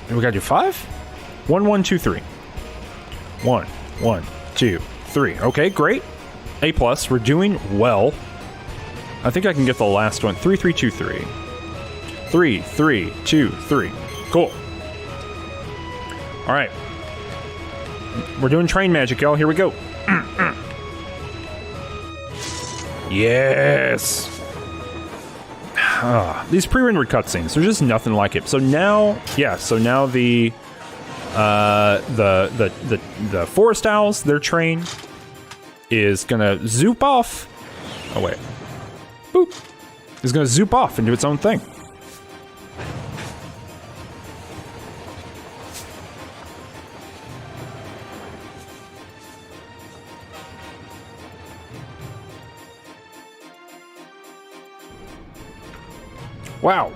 And we got to do 5? 1, 1, 2, 3. 1, 1, 2, 3. Okay, great. A+, we're doing well. I think I can get the last one. 3, 3, 2, 3. 3, 3, 2, 3. Cool. All right. We're doing train magic, y'all. Here we go. Yes. These pre-rendered cutscenes, they're just nothing like it. So now, yeah. So now the forest owls, their train is gonna zoop off. Oh wait. Boop. Is going to zoop off and do its own thing. Wow.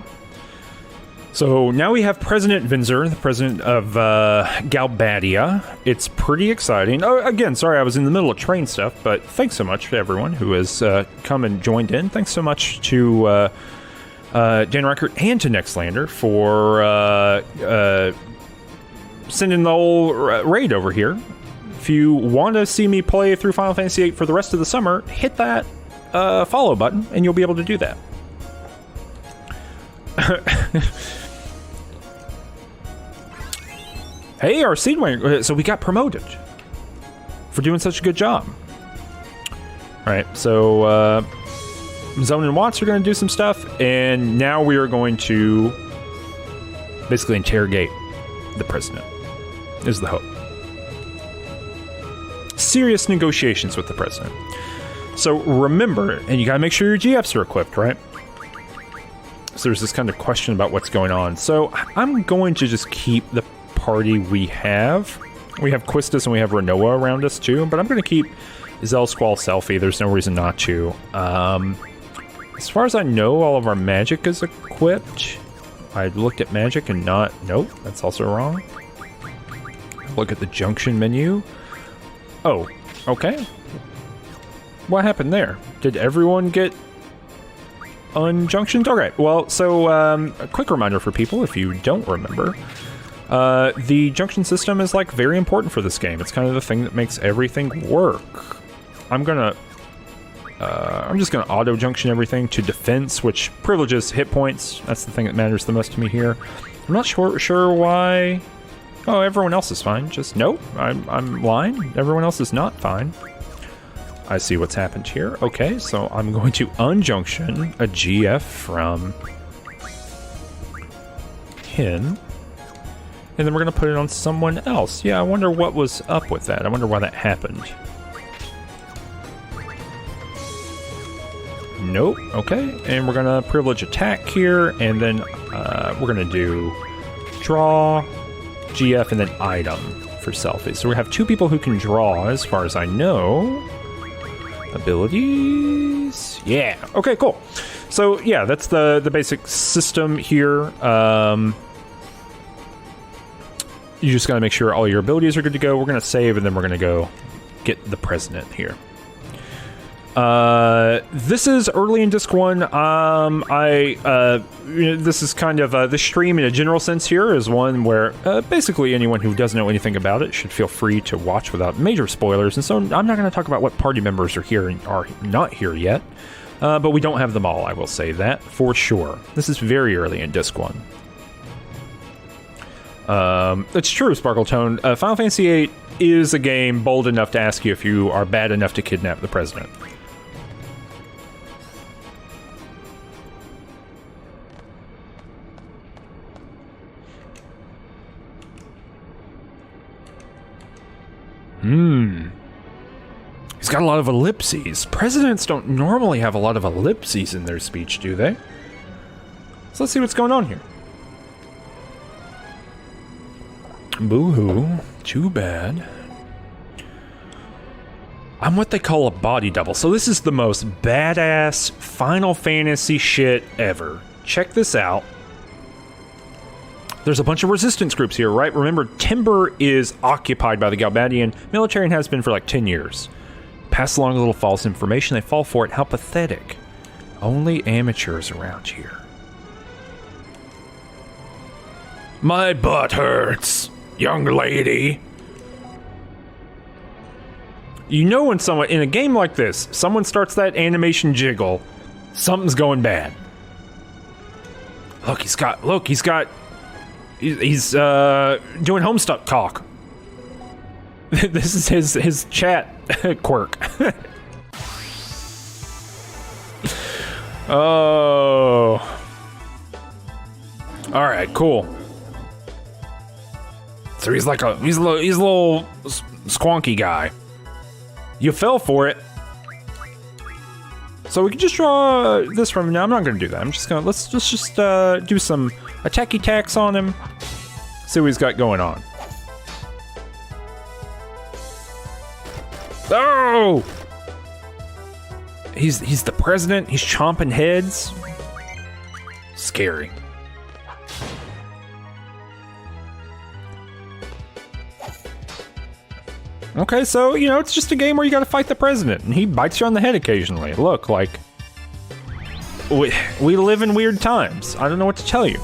So now we have President Vinzer, the president of Galbadia. It's pretty exciting. Oh, again, sorry, I was in the middle of train stuff, but thanks so much to everyone who has come and joined in. Thanks so much to Dan Reichert and to Nextlander for sending the old raid over here. If you want to see me play through Final Fantasy VIII for the rest of the summer, hit that follow button, and you'll be able to do that. Hey, our seed wing. So we got promoted for doing such a good job. All right, so Zone and Watts are going to do some stuff, and now we are going to basically interrogate the president. Is the hope. Serious negotiations with the president. So remember, and you got to make sure your GFs are equipped, right? So there's this kind of question about what's going on. So I'm going to just keep the party we have. We have Quistis and we have Renoa around us too, but I'm going to keep Zell, Squall, Selfie. There's no reason not to. As far as I know, all of our magic is equipped. I looked at magic and not... Nope, that's also wrong. Look at the junction menu. Oh, okay. What happened there? Did everyone get unjunctioned? Okay, well, so a quick reminder for people, if you don't remember, the junction system is like very important for this game. It's kind of the thing that makes everything work. I'm just gonna auto junction everything to defense, which privileges hit points. That's the thing that matters the most to me here. I'm not sure why. Oh, everyone else is fine. Just nope. I'm lying. Everyone else is not fine. I see what's happened here. Okay, so I'm going to unjunction a GF from him. And then we're going to put it on someone else. Yeah, I wonder what was up with that. I wonder why that happened. Nope. Okay, and we're going to privilege attack here. And then we're going to do draw, GF, and then item for selfies. So we have two people who can draw, as far as I know. Abilities. Yeah. Okay, cool. So yeah, that's the basic system here. You just got to make sure all your abilities are good to go. We're going to save, and then we're going to go get the president here. This is early in Disc 1. This is kind of the stream in a general sense here is one where basically anyone who doesn't know anything about it should feel free to watch without major spoilers. And so I'm not going to talk about what party members are here and are not here yet. But we don't have them all, I will say that for sure. This is very early in Disc 1. It's true, Sparkletone. Final Fantasy VIII is a game bold enough to ask you if you are bad enough to kidnap the president. He's got a lot of ellipses. Presidents don't normally have a lot of ellipses in their speech, do they? So let's see what's going on here. Boo-hoo. Too bad. I'm what they call a body double. So this is the most badass Final Fantasy shit ever. Check this out. There's a bunch of resistance groups here, right? Remember, Timber is occupied by the Galbadian military and has been for like 10 years. Pass along a little false information, they fall for it. How pathetic. Only amateurs around here. My butt hurts, young lady. You know when someone, in a game like this, someone starts that animation jiggle, something's going bad. Look, he's doing Homestuck cock. This is his chat quirk. Oh. Alright, cool. So he's a little squonky guy. You fell for it. So we can just draw this from now. I'm not gonna do that. I'm just gonna let's just do some attacky tacks on him. See what he's got going on. Oh! He's the president. He's chomping heads. Scary. Okay, so, you know, it's just a game where you gotta fight the president, and he bites you on the head occasionally. Look, like, we live in weird times. I don't know what to tell you.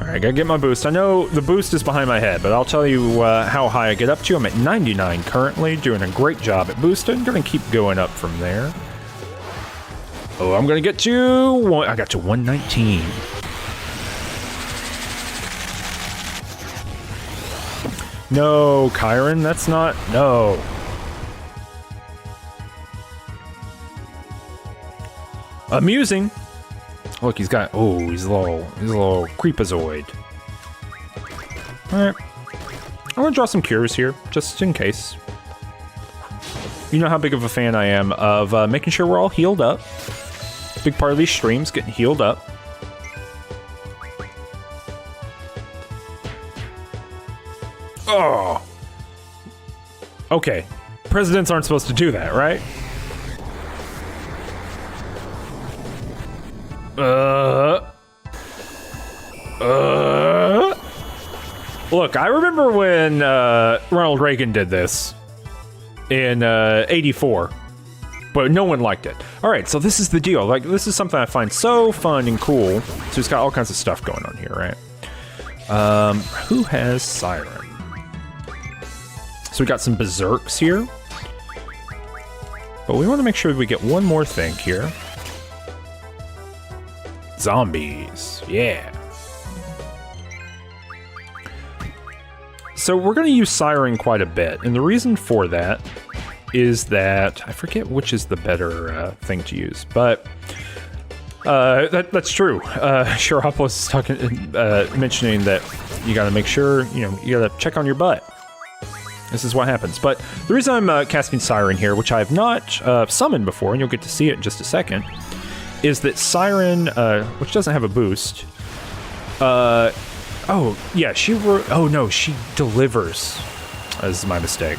Alright, gotta get my boost. I know the boost is behind my head, but I'll tell you how high I get up to. I'm at 99 currently, doing a great job at boosting. Gonna keep going up from there. Oh, I'm gonna get to I got to 119. No, Kyron, that's not, no. Amusing. Look, he's got, oh, he's a little creepazoid. Alright. I'm gonna draw some cures here, just in case. You know how big of a fan I am of making sure we're all healed up. Big part of these streams, getting healed up. Oh. Okay. Presidents aren't supposed to do that, right? Look, I remember when Ronald Reagan did this in 84, but no one liked it. All right, so this is the deal. Like, this is something I find so fun and cool. So it's got all kinds of stuff going on here, right? Who has Siren? So we got some berserks here. But we want to make sure we get one more thing here. Zombies. Yeah. So we're going to use Siren quite a bit. And the reason for that is that I forget which is the better thing to use. But that's true. Shiropoulos is talking, mentioning that you got to make sure, you know, you got to check on your butt. This is what happens. But the reason I'm casting Siren here, which I have not summoned before, and you'll get to see it in just a second, is that Siren, which doesn't have a boost, oh, yeah, oh no, she delivers. This is my mistake.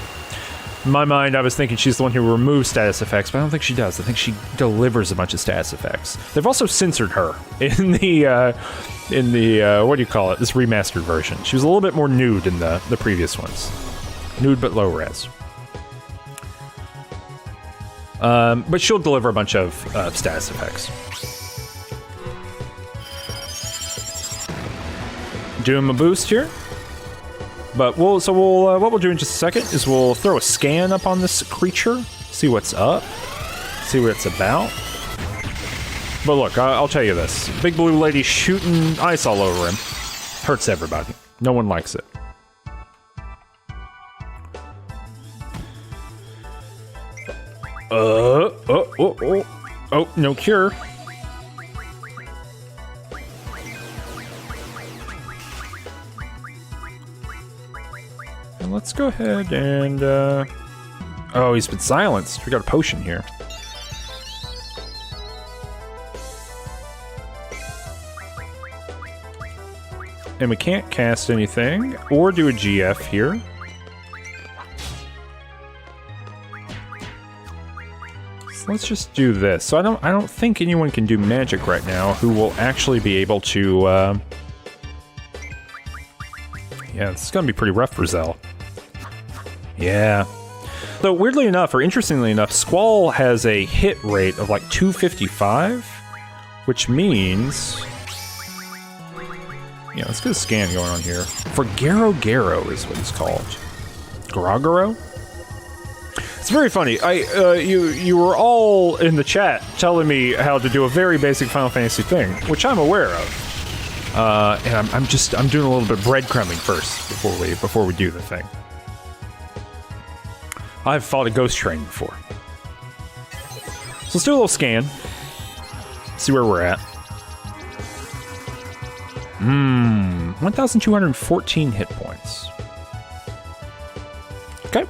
In my mind, I was thinking she's the one who removes status effects, but I don't think she does. I think she delivers a bunch of status effects. They've also censored her in the what do you call it, this remastered version. She was a little bit more nude in the previous ones. Nude but low res. But she'll deliver a bunch of status effects. Do him a boost here. But what we'll do in just a second is we'll throw a scan up on this creature, see what's up, see what it's about. But look, I'll tell you this. Big blue lady shooting ice all over him hurts everybody. No one likes it. Oh, no cure. And let's go ahead and, oh, he's been silenced. We got a potion here. and we can't cast anything or do a GF here. So let's just do this. So I don't think anyone can do magic right now who will actually be able to. Yeah, it's gonna be pretty rough for Zell. Yeah. So weirdly enough, or interestingly enough, Squall has a hit rate of like 255, which means... Yeah, let's get a scan going on here. For Garo Garo is what he's called. Garagaro? It's very funny. You were all in the chat telling me how to do a very basic Final Fantasy thing, which I'm aware of. And I'm doing a little bit of breadcrumbing first before we do the thing. I've fought a ghost train before. So let's do a little scan. See where we're at. 1,214 hit points. Okay.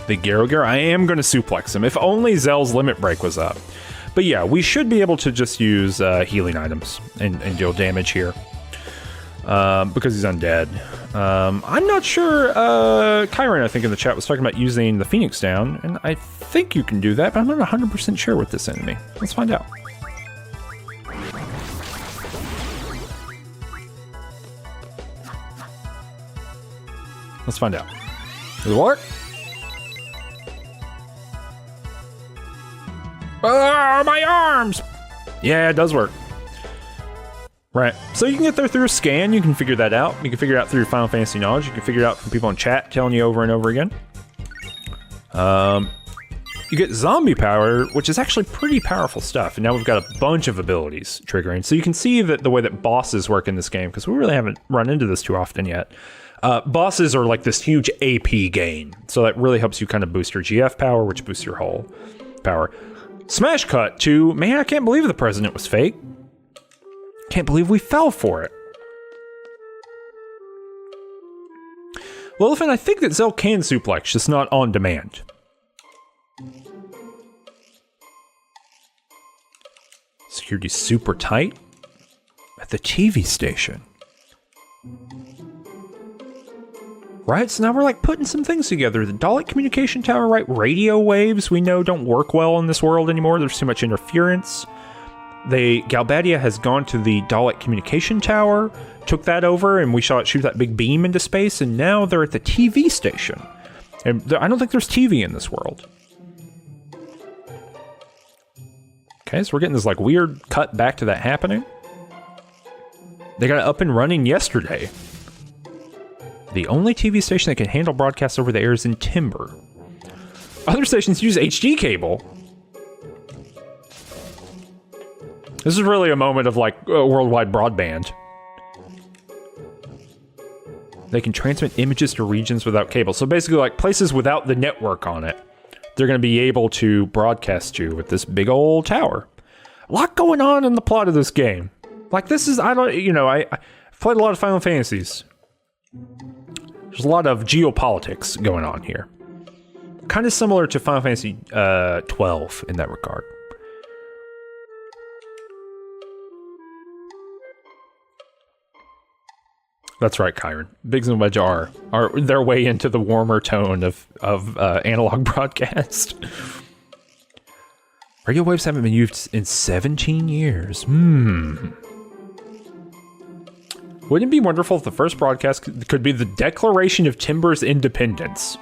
The Garo, I am going to suplex him. If only Zell's limit break was up. But yeah, we should be able to just use healing items and deal damage here. Because he's undead. I'm not sure, Kyron, I think in the chat was talking about using the Phoenix down, and I think you can do that, but I'm not 100% sure with this enemy. Let's find out. Let's find out. Does it work? My arms! Yeah, it does work. Right. So you can get there through a scan, you can figure that out. You can figure it out through your Final Fantasy knowledge. You can figure it out from people in chat telling you over and over again. You get zombie power, which is actually pretty powerful stuff. And now we've got a bunch of abilities triggering. So you can see that the way that bosses work in this game, because we really haven't run into this too often yet. Bosses are like this huge AP gain. So that really helps you kind of boost your GF power, which boosts your whole power. Smash cut to, man, I can't believe the president was fake. Can't believe we fell for it. Lilifant, I think that Zell can suplex, just not on demand. Security's super tight at the TV station. Right, so now we're like putting some things together. The Dalek communication tower, right? Radio waves we know don't work well in this world anymore. There's too much interference. Galbadia has gone to the Dalek communication tower, took that over, and we saw it shoot that big beam into space, and now they're at the TV station. And I don't think there's TV in this world. Okay, so we're getting this like weird cut back to that happening. They got it up and running yesterday. The only TV station that can handle broadcasts over the air is in Timber. Other stations use HD cable. This is really a moment of like worldwide broadband. They can transmit images to regions without cable. So basically like places without the network on it, they're going to be able to broadcast to with this big old tower. A lot going on in the plot of this game. Like this is, I've played a lot of Final Fantasies. There's a lot of geopolitics going on here. Kind of similar to Final Fantasy XII in that regard. That's right, Kyron. Biggs and Wedge are their way into the warmer tone of analog broadcast. Radio waves haven't been used in 17 years. Wouldn't it be wonderful if the first broadcast could be the Declaration of Timber's Independence?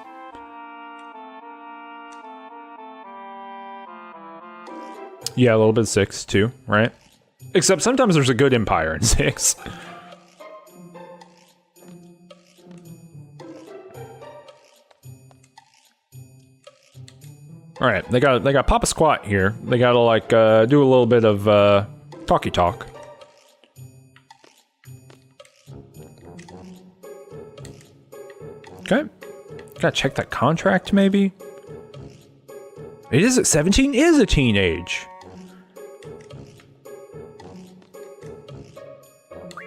Yeah, a little bit 6 too, right? Except sometimes there's a good empire in 6. All right, they got Papa Squat here. They gotta like do a little bit of talky talk. Okay, gotta check that contract maybe. It is at 17 is a teenage.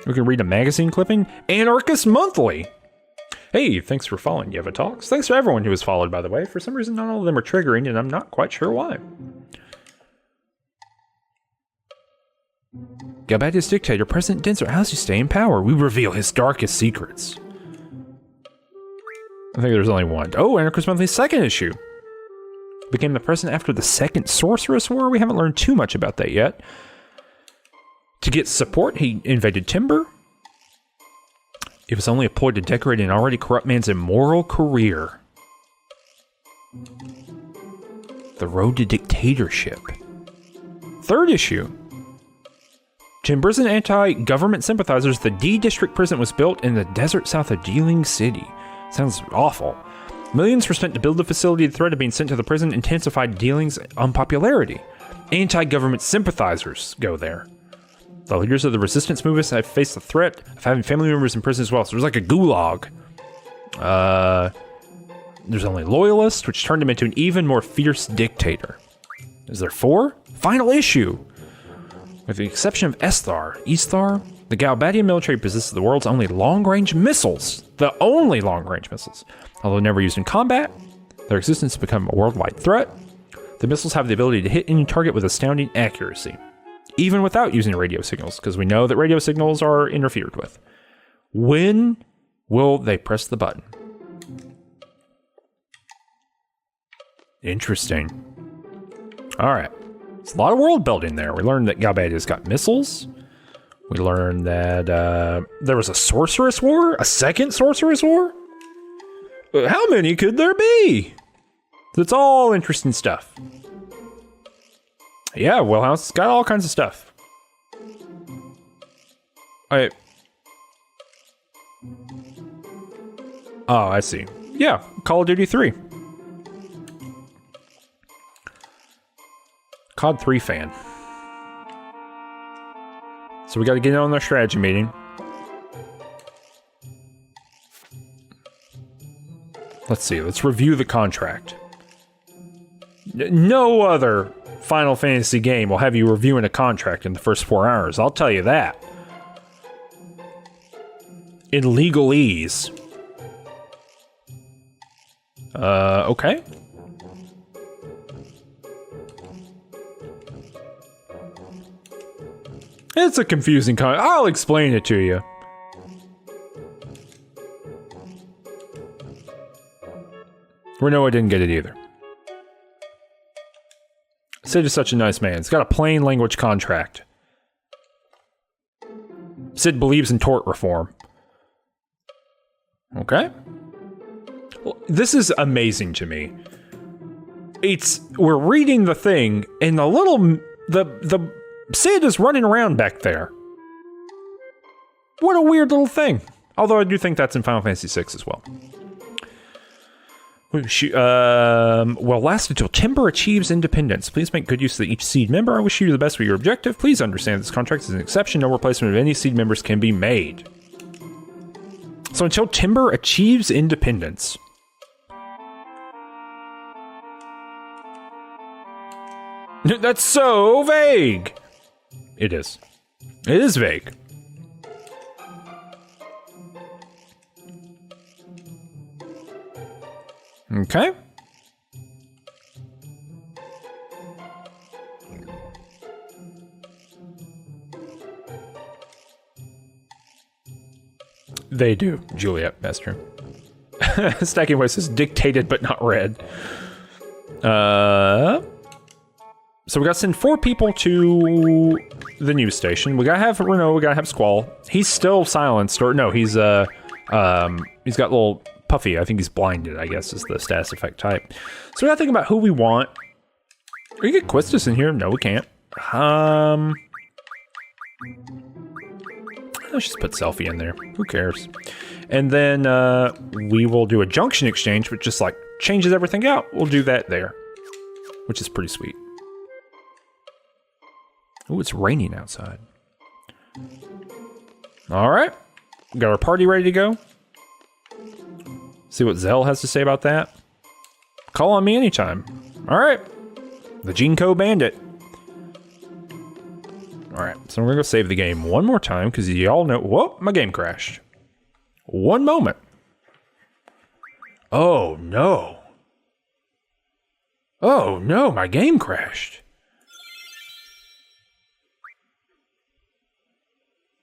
We can read a magazine clipping. Anarchist Monthly. Hey, thanks for following Yeva Talks. Thanks to everyone who has followed, by the way. For some reason, not all of them are triggering, and I'm not quite sure why. Galbadia's dictator, President Denser, how's he stay in power? We reveal his darkest secrets. I think there's only one. Oh, Anarchist Monthly's second issue. Became the president after the Second Sorceress War. We haven't learned too much about that yet. To get support, he invaded Timber. It was only a ploy to decorate an already corrupt man's immoral career. The road to dictatorship. Third issue. To imprison anti-government sympathizers, the D District prison was built in the desert south of Dealing City. Sounds awful. Millions were spent to build the facility. The threat of being sent to the prison intensified Dealing's unpopularity. Anti-government sympathizers go there. The leaders of the resistance movements have faced the threat of having family members in prison as well. So there's like a gulag. There's only loyalists, which turned him into an even more fierce dictator. Is there 4? Final issue. With the exception of Esthar, the Galbadian military possesses the world's only long-range missiles. The only long-range missiles. Although never used in combat, their existence has become a worldwide threat. The missiles have the ability to hit any target with astounding accuracy. Even without using radio signals, because we know that radio signals are interfered with. When will they press the button? Interesting. Alright. It's a lot of world building there. We learned that Galbadia's got missiles. We learned that there was a sorceress war? A second sorceress war? How many could there be? It's all interesting stuff. Yeah, Wellhouse got all kinds of stuff. Oh, I see. Yeah, Call of Duty 3. COD 3 fan. So we got to get in on their strategy meeting. Let's see. Let's review the contract. No other Final Fantasy game will have you reviewing a contract in the first 4 hours. I'll tell you that. In legalese. Okay. It's a confusing I'll explain it to you. Renoa didn't get it either. Sid is such a nice man. He's got a plain language contract. Sid believes in tort reform. Okay. Well, this is amazing to me. We're reading the thing, and the Sid is running around back there. What a weird little thing. Although I do think that's in Final Fantasy VI as well. Will last until Timber achieves independence. Please make good use of each seed member. I wish you the best with your objective. Please understand this contract is an exception. No replacement of any seed members can be made. So until Timber achieves independence. That's so vague. It is. It is vague. Okay. They do, Juliet, that's true. Stacking Voice is dictated but not read. So we gotta send 4 people to the news station. We gotta have Renault, we gotta have Squall. He's still silenced, or no, he's got little Puffy. I think he's blinded, I guess, is the status effect type. So we gotta think about who we want. We can get Quistis in here. No, we can't. Let's just put Selfie in there. Who cares? And then we will do a junction exchange, which just like changes everything out. We'll do that there, which is pretty sweet. Oh, it's raining outside. All right. We got our party ready to go. See what Zell has to say about that. Call on me anytime. All right. The Genco Bandit. All right. So we're going to go save the game one more time because y'all know. Whoa, my game crashed. One moment. Oh, no. Oh, no, my game crashed.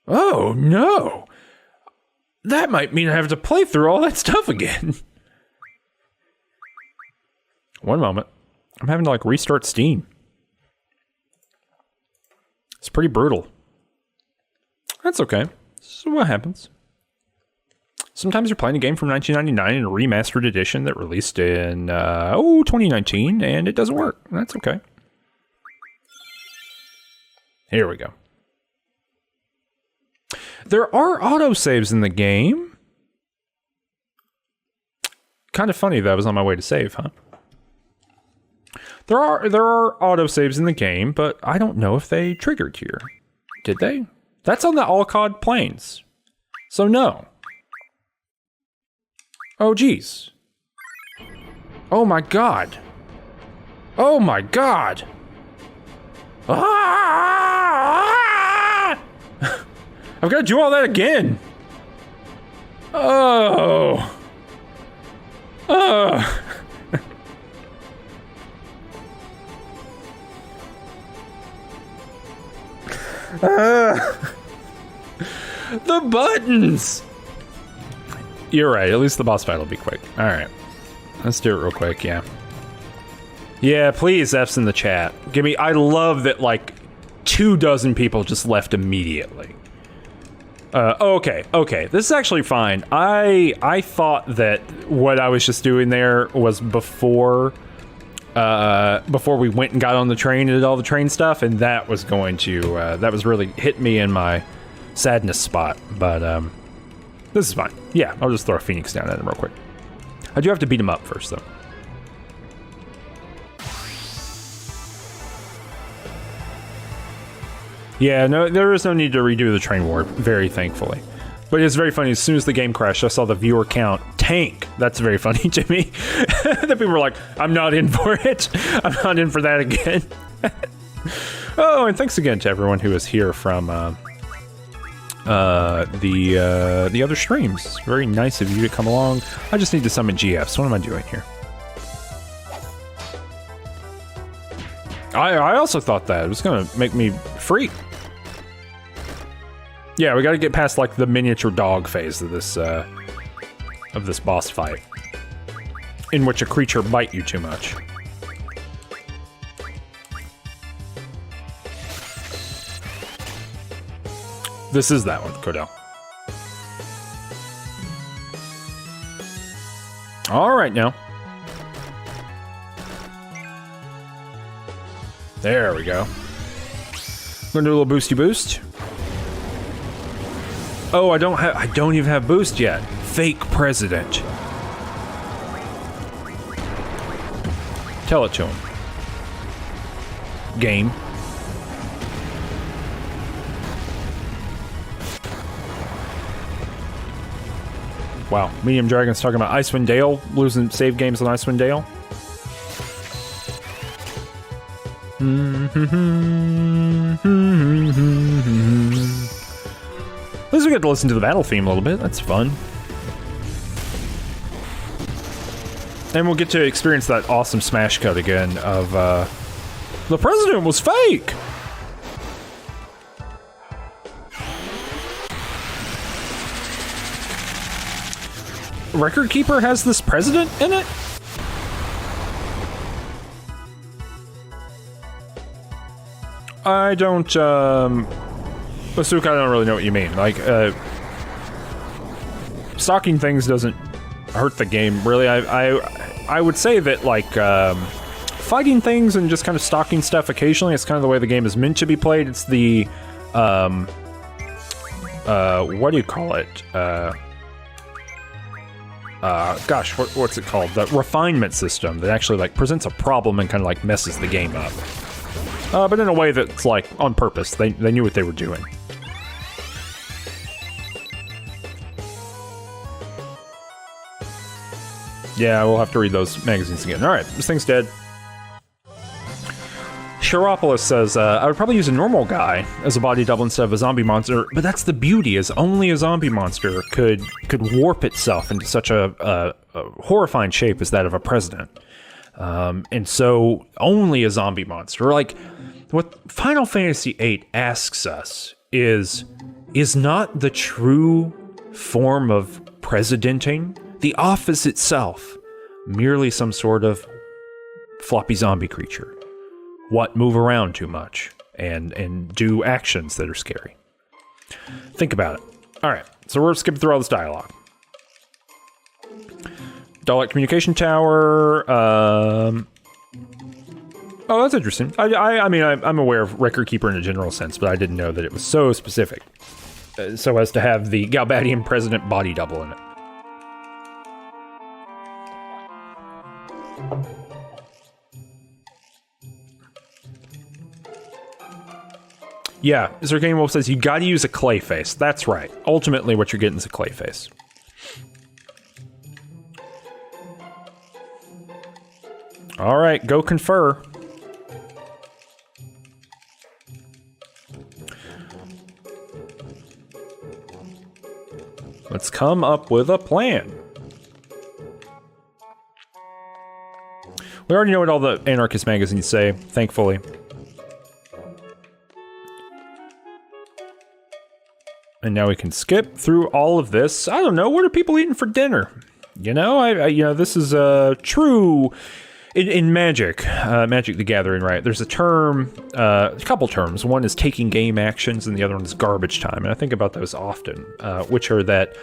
Oh, no. That might mean I have to play through all that stuff again. One moment. I'm having to, like, restart Steam. It's pretty brutal. That's okay. This is what happens. Sometimes you're playing a game from 1999 in a remastered edition that released in, 2019, and it doesn't work. That's okay. Here we go. There are autosaves in the game. Kind of funny that I was on my way to save, huh? There are autosaves in the game, but I don't know if they triggered here. Did they? That's on the Alcod Plains. So no. Oh, geez. Oh, my God. Oh, my God. Ah! I've got to do all that again. Oh. Oh. The buttons. You're right. At least the boss fight will be quick. All right. Let's do it real quick. Yeah. Yeah, please, F's in the chat. Give me... I love that, like, 24 people just left immediately. Okay. This is actually fine. I thought that what I was just doing there was before we went and got on the train and did all the train stuff, and that was going to... that was really hit me in my sadness spot. But, this is fine. Yeah, I'll just throw a Phoenix down at him real quick. I do have to beat him up first, though. Yeah, no, there is no need to redo the train warp, very thankfully. But it's very funny, as soon as the game crashed, I saw the viewer count tank. That's very funny to me. That people were like, I'm not in for it. I'm not in for that again. Oh, and thanks again to everyone who is here from the other streams. It's very nice of you to come along. I just need to summon GFs. What am I doing here? I also thought that it was gonna make me freak. Yeah, we gotta get past like the miniature dog phase of this boss fight, in which a creature bite you too much. This is that one, Codell. All right, now. There we go. Gonna do a little boosty boost. Oh, I don't even have boost yet. Fake president. Tell it to him. Game. Wow, Medium Dragon's talking about Icewind Dale, losing save games on Icewind Dale. At least we get to listen to the battle theme a little bit, that's fun. And we'll get to experience that awesome smash cut again of, the president was fake! Record Keeper has this president in it? I don't, Asuka, I don't really know what you mean. Like, stalking things doesn't hurt the game, really. I would say that, like, fighting things and just kind of stalking stuff occasionally, it's kind of the way the game is meant to be played. It's the, what do you call it? Gosh, what's it called? The refinement system that actually, like, presents a problem and kind of, like, messes the game up. But in a way that's, like, on purpose. They knew what they were doing. Yeah, we'll have to read those magazines again. Alright, this thing's dead. Chiropolis says, I would probably use a normal guy as a body double instead of a zombie monster, but that's the beauty, is only a zombie monster could warp itself into such a horrifying shape as that of a president. And so only a zombie monster. Like, what Final Fantasy VIII asks us is, is not the true form of presidenting, the office itself, merely some sort of floppy zombie creature. What move around too much and do actions that are scary. Think about it. All right, so we're skipping through all this dialogue. Dalek communication tower. Oh, that's interesting. I mean, I'm aware of record keeper in a general sense, but I didn't know that it was so specific, so as to have the Galbadian president body double in it. Yeah, Sir Game Wolf says you gotta use a clay face. That's right. Ultimately, what you're getting is a clay face. All right, go confer. Let's come up with a plan. We already know what all the anarchist magazines say, thankfully. And now we can skip through all of this. I don't know, what are people eating for dinner? You know, this is true. In Magic, Magic the Gathering, right? There's a term, a couple terms. One is taking game actions, and the other one is garbage time. And I think about those often, which are that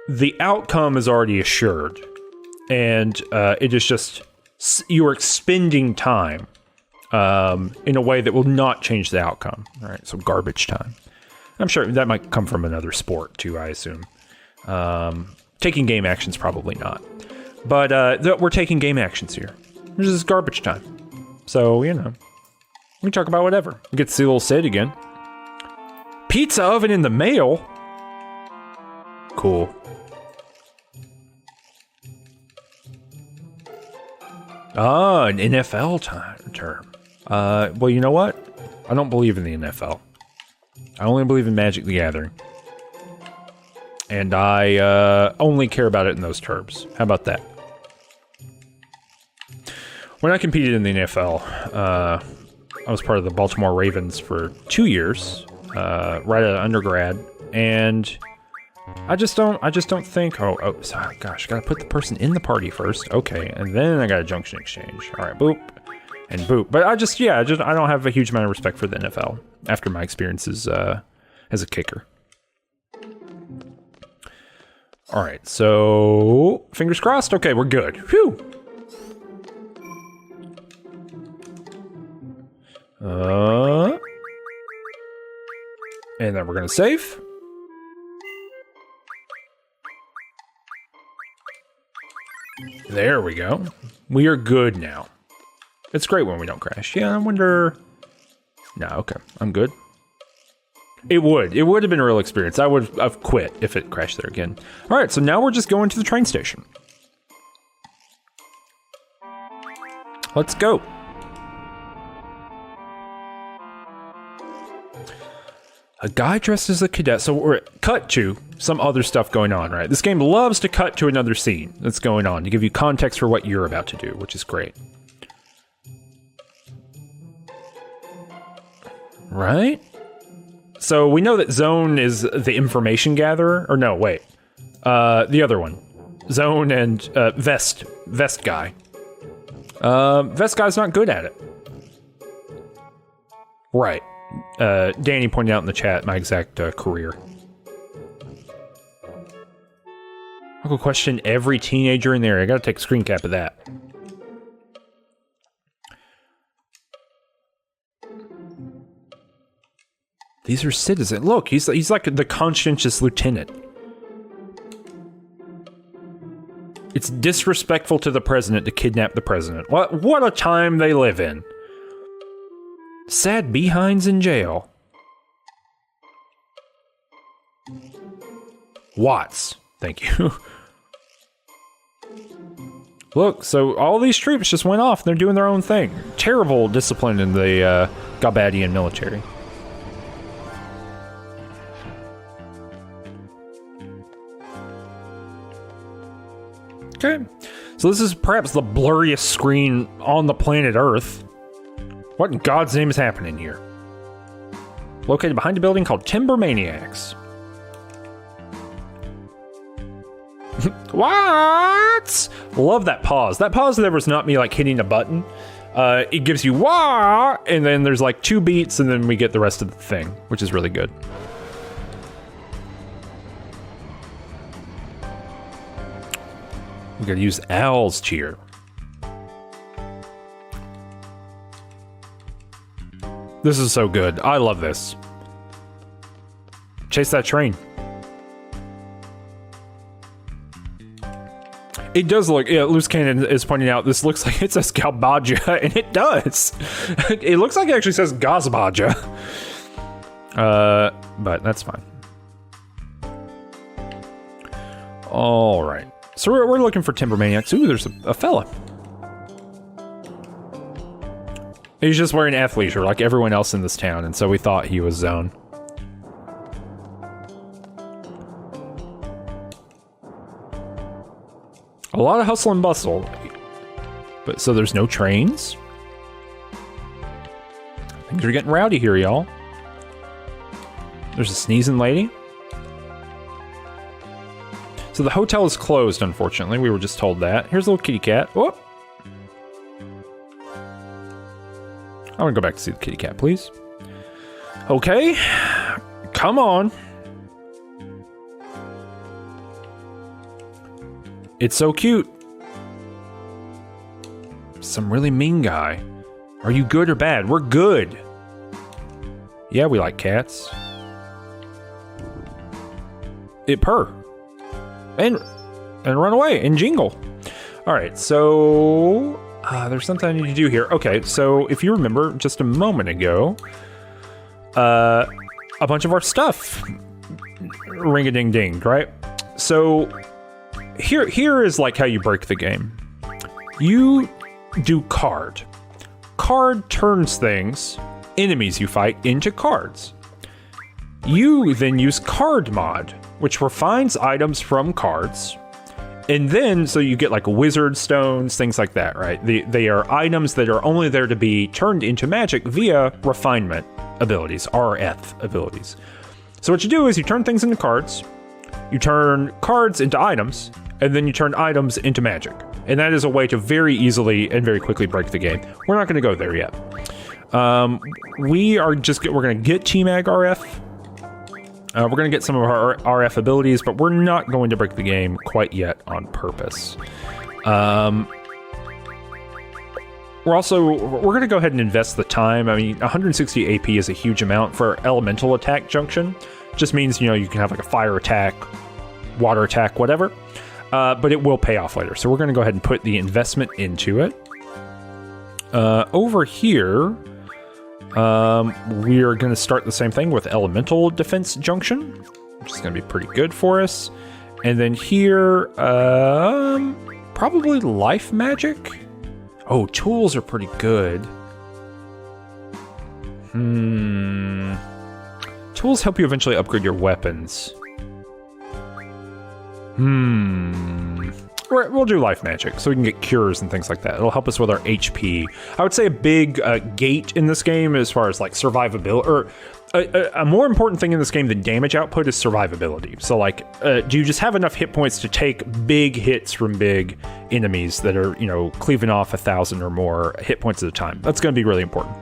the outcome is already assured, and it is just you are expending time in a way that will not change the outcome. All right, so garbage time. I'm sure that might come from another sport too, I assume. Taking game actions, probably not. But we're taking game actions here. This is garbage time. So, you know, we can talk about whatever. We get to see little Sid again. Pizza oven in the mail? Cool. Ah, an NFL term. Well, you know what? I don't believe in the NFL. I only believe in Magic the Gathering. And I only care about it in those terms. How about that? When I competed in the NFL, I was part of the Baltimore Ravens for 2 years, right out of undergrad, and I just don't think, sorry, gosh, gotta put the person in the party first, okay, and then I got a junction exchange. All right, boop, and boop. But I don't have a huge amount of respect for the NFL after my experiences as a kicker. All right, so fingers crossed. Okay, we're good. Whew. And then we're gonna save. There we go. We are good now. It's great when we don't crash. Yeah, I wonder... No, okay, I'm good. It would have been a real experience. I would have quit if it crashed there again. All right, so now we're just going to the train station. Let's go. A guy dressed as a cadet. So we're cut to some other stuff going on, right? This game loves to cut to another scene that's going on to give you context for what you're about to do, which is great. Right? So we know that Zone is the information gatherer. Or no, wait. The other one. Zone and Vest guy. Vest guy's not good at it. Right. Danny pointed out in the chat my exact career. I'll go question every teenager in there. I gotta take a screen cap of that. These are citizens. Look, he's like the conscientious lieutenant. It's disrespectful to the president to kidnap the president. What a time they live in. Sad behinds in jail. Watts. Thank you. Look, so all these troops just went off. They're doing their own thing. Terrible discipline in the Galbadian military. Okay. So this is perhaps the blurriest screen on the planet Earth. What in God's name is happening here? Located behind a building called Timber Maniacs. What? Love that pause. That pause there was not me like hitting a button. It gives you wah, and then there's like 2 beats, and then we get the rest of the thing, which is really good. We gotta use Owl's cheer. This is so good. I love this. Chase that train. It does look, yeah, Loose Cannon is pointing out, this looks like it says Galbaja, and it does. It looks like it actually says Gazbaja. But that's fine. All right. So we're looking for Timber Maniacs. Ooh, there's a fella. He's just wearing athleisure like everyone else in this town, and so we thought he was Zone. A lot of hustle and bustle. But so there's no trains? Things are getting rowdy here, y'all. There's a sneezing lady. So the hotel is closed, unfortunately. We were just told that. Here's a little kitty cat. Whoop. I want to go back to see the kitty cat, please. Okay. Come on. It's so cute. Some really mean guy. Are you good or bad? We're good. Yeah, we like cats. It purr. And run away and jingle. All right, so there's something I need to do here. Okay, so if you remember just a moment ago, a bunch of our stuff ring-a-ding-dinged, right? So here is like how you break the game. You do card. Card turns things, enemies you fight, into cards. You then use card mod, which refines items from cards. And then, so you get like wizard stones, things like that, right? They are items that are only there to be turned into magic via refinement abilities, RF abilities. So what you do is you turn things into cards, you turn cards into items, and then you turn items into magic. And that is a way to very easily and very quickly break the game. We're not going to go there yet. We're going to get T-Mag RF. We're going to get some of our RF abilities, but we're not going to break the game quite yet on purpose. We're going to go ahead and invest the time. I mean, 160 AP is a huge amount for elemental attack junction. Just means, you know, you can have like a fire attack, water attack, whatever. But it will pay off later. So we're going to go ahead and put the investment into it. Over here, we are going to start the same thing with elemental defense junction, which is going to be pretty good for us. And then here, probably life magic. Oh, tools are pretty good. Tools help you eventually upgrade your weapons. We'll do life magic, so we can get cures and things like that. It'll help us with our HP. I would say a big gate in this game as far as like survivability, or a more important thing in this game than damage output is survivability. So like, do you just have enough hit points to take big hits from big enemies that are, you know, cleaving off 1,000 or more hit points at a time? That's going to be really important.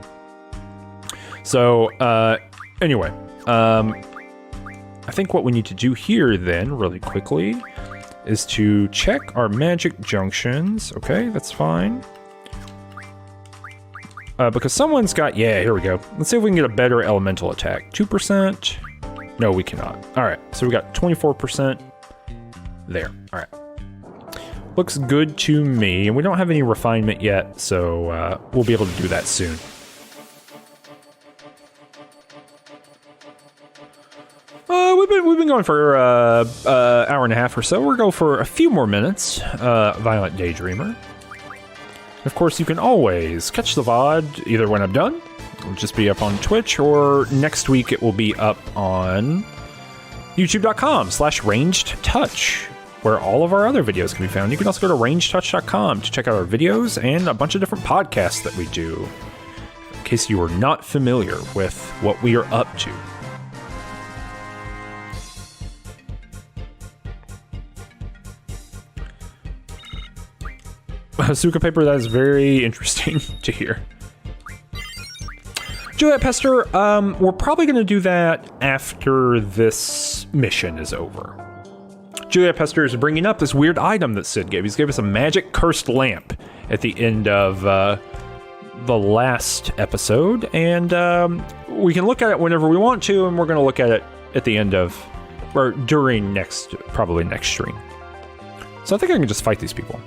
So anyway, I think what we need to do here then, really quickly, is to check our magic junctions. Okay, that's fine. Because someone's got, yeah, here we go. Let's see if we can get a better elemental attack. 2%. No, we cannot. All right, so we got 24% there. All right. Looks good to me. And we don't have any refinement yet, so we'll be able to do that soon. We've been going for hour and a half or so. We're going for a few more minutes. Violent Daydreamer. Of course, you can always catch the VOD either when I'm done, it'll just be up on Twitch, or next week it will be up on youtube.com/rangedtouch, where all of our other videos can be found. You can also go to rangedtouch.com to check out our videos and a bunch of different podcasts that we do, in case you are not familiar with what we are up to. Suka paper, that is very interesting to hear. Juliet Pester, we're probably going to do that after this mission is over. Juliet Pester is bringing up this weird item that Sid gave. He's gave us a magic cursed lamp at the end of the last episode, and we can look at it whenever we want to, and we're going to look at it at the end of, or during probably next stream. So I think I can just fight these people.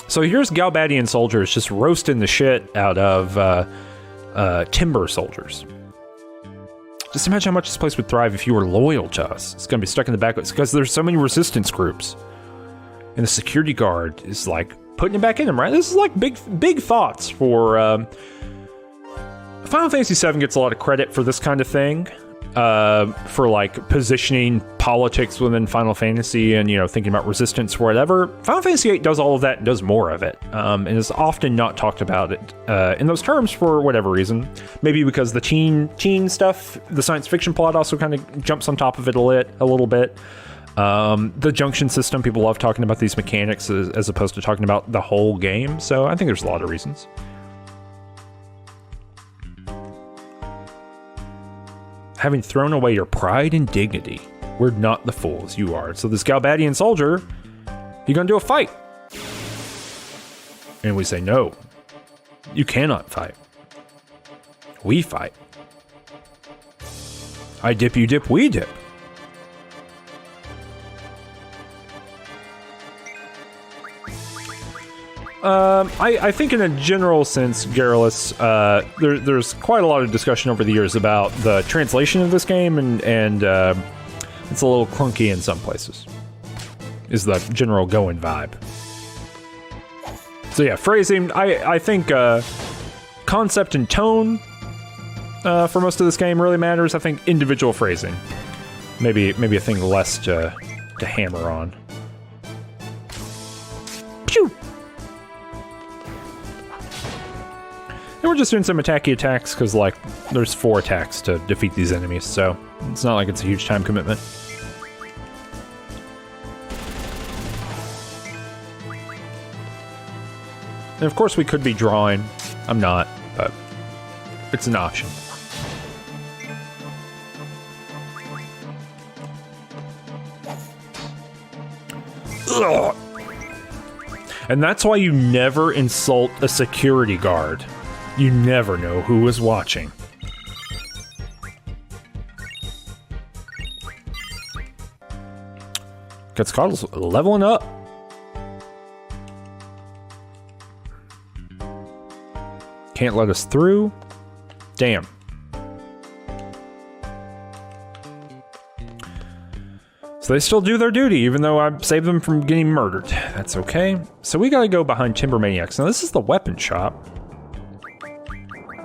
So here's Galbadian soldiers just roasting the shit out of Timber soldiers. Just imagine how much this place would thrive if you were loyal to us. It's gonna be stuck in the back because there's so many resistance groups. And the security guard is like putting it back in them, right? This is like big thoughts for Final Fantasy VII gets a lot of credit for this kind of thing. For like positioning politics within Final Fantasy and, you know, thinking about resistance or whatever. Final Fantasy VIII does all of that and does more of it. And is often not talked about it in those terms for whatever reason. Maybe because the teen stuff, the science fiction plot also kind of jumps on top of it a little bit. The junction system, people love talking about these mechanics as opposed to talking about the whole game. So I think there's a lot of reasons. Having thrown away your pride and dignity, we're not the fools you are. So this Galbadian soldier, you gonna do a fight? And we say, no, you cannot fight. We fight. I dip, you dip, we dip. I think in a general sense, Garrulus, there's quite a lot of discussion over the years about the translation of this game, and it's a little clunky in some places, is the general going vibe. So yeah, phrasing, I think concept and tone for most of this game really matters. I think individual phrasing, maybe a thing less to hammer on. Pew! And we're just doing some attacky attacks because, like, there's 4 attacks to defeat these enemies, so it's not like it's a huge time commitment. And of course we could be drawing. I'm not, but it's an option. Ugh. And that's why you never insult a security guard. You never know who is watching. Quetzalcoatl's leveling up. Can't let us through. Damn. So they still do their duty, even though I saved them from getting murdered. That's okay. So we gotta go behind Timber Maniacs. Now this is the weapon shop.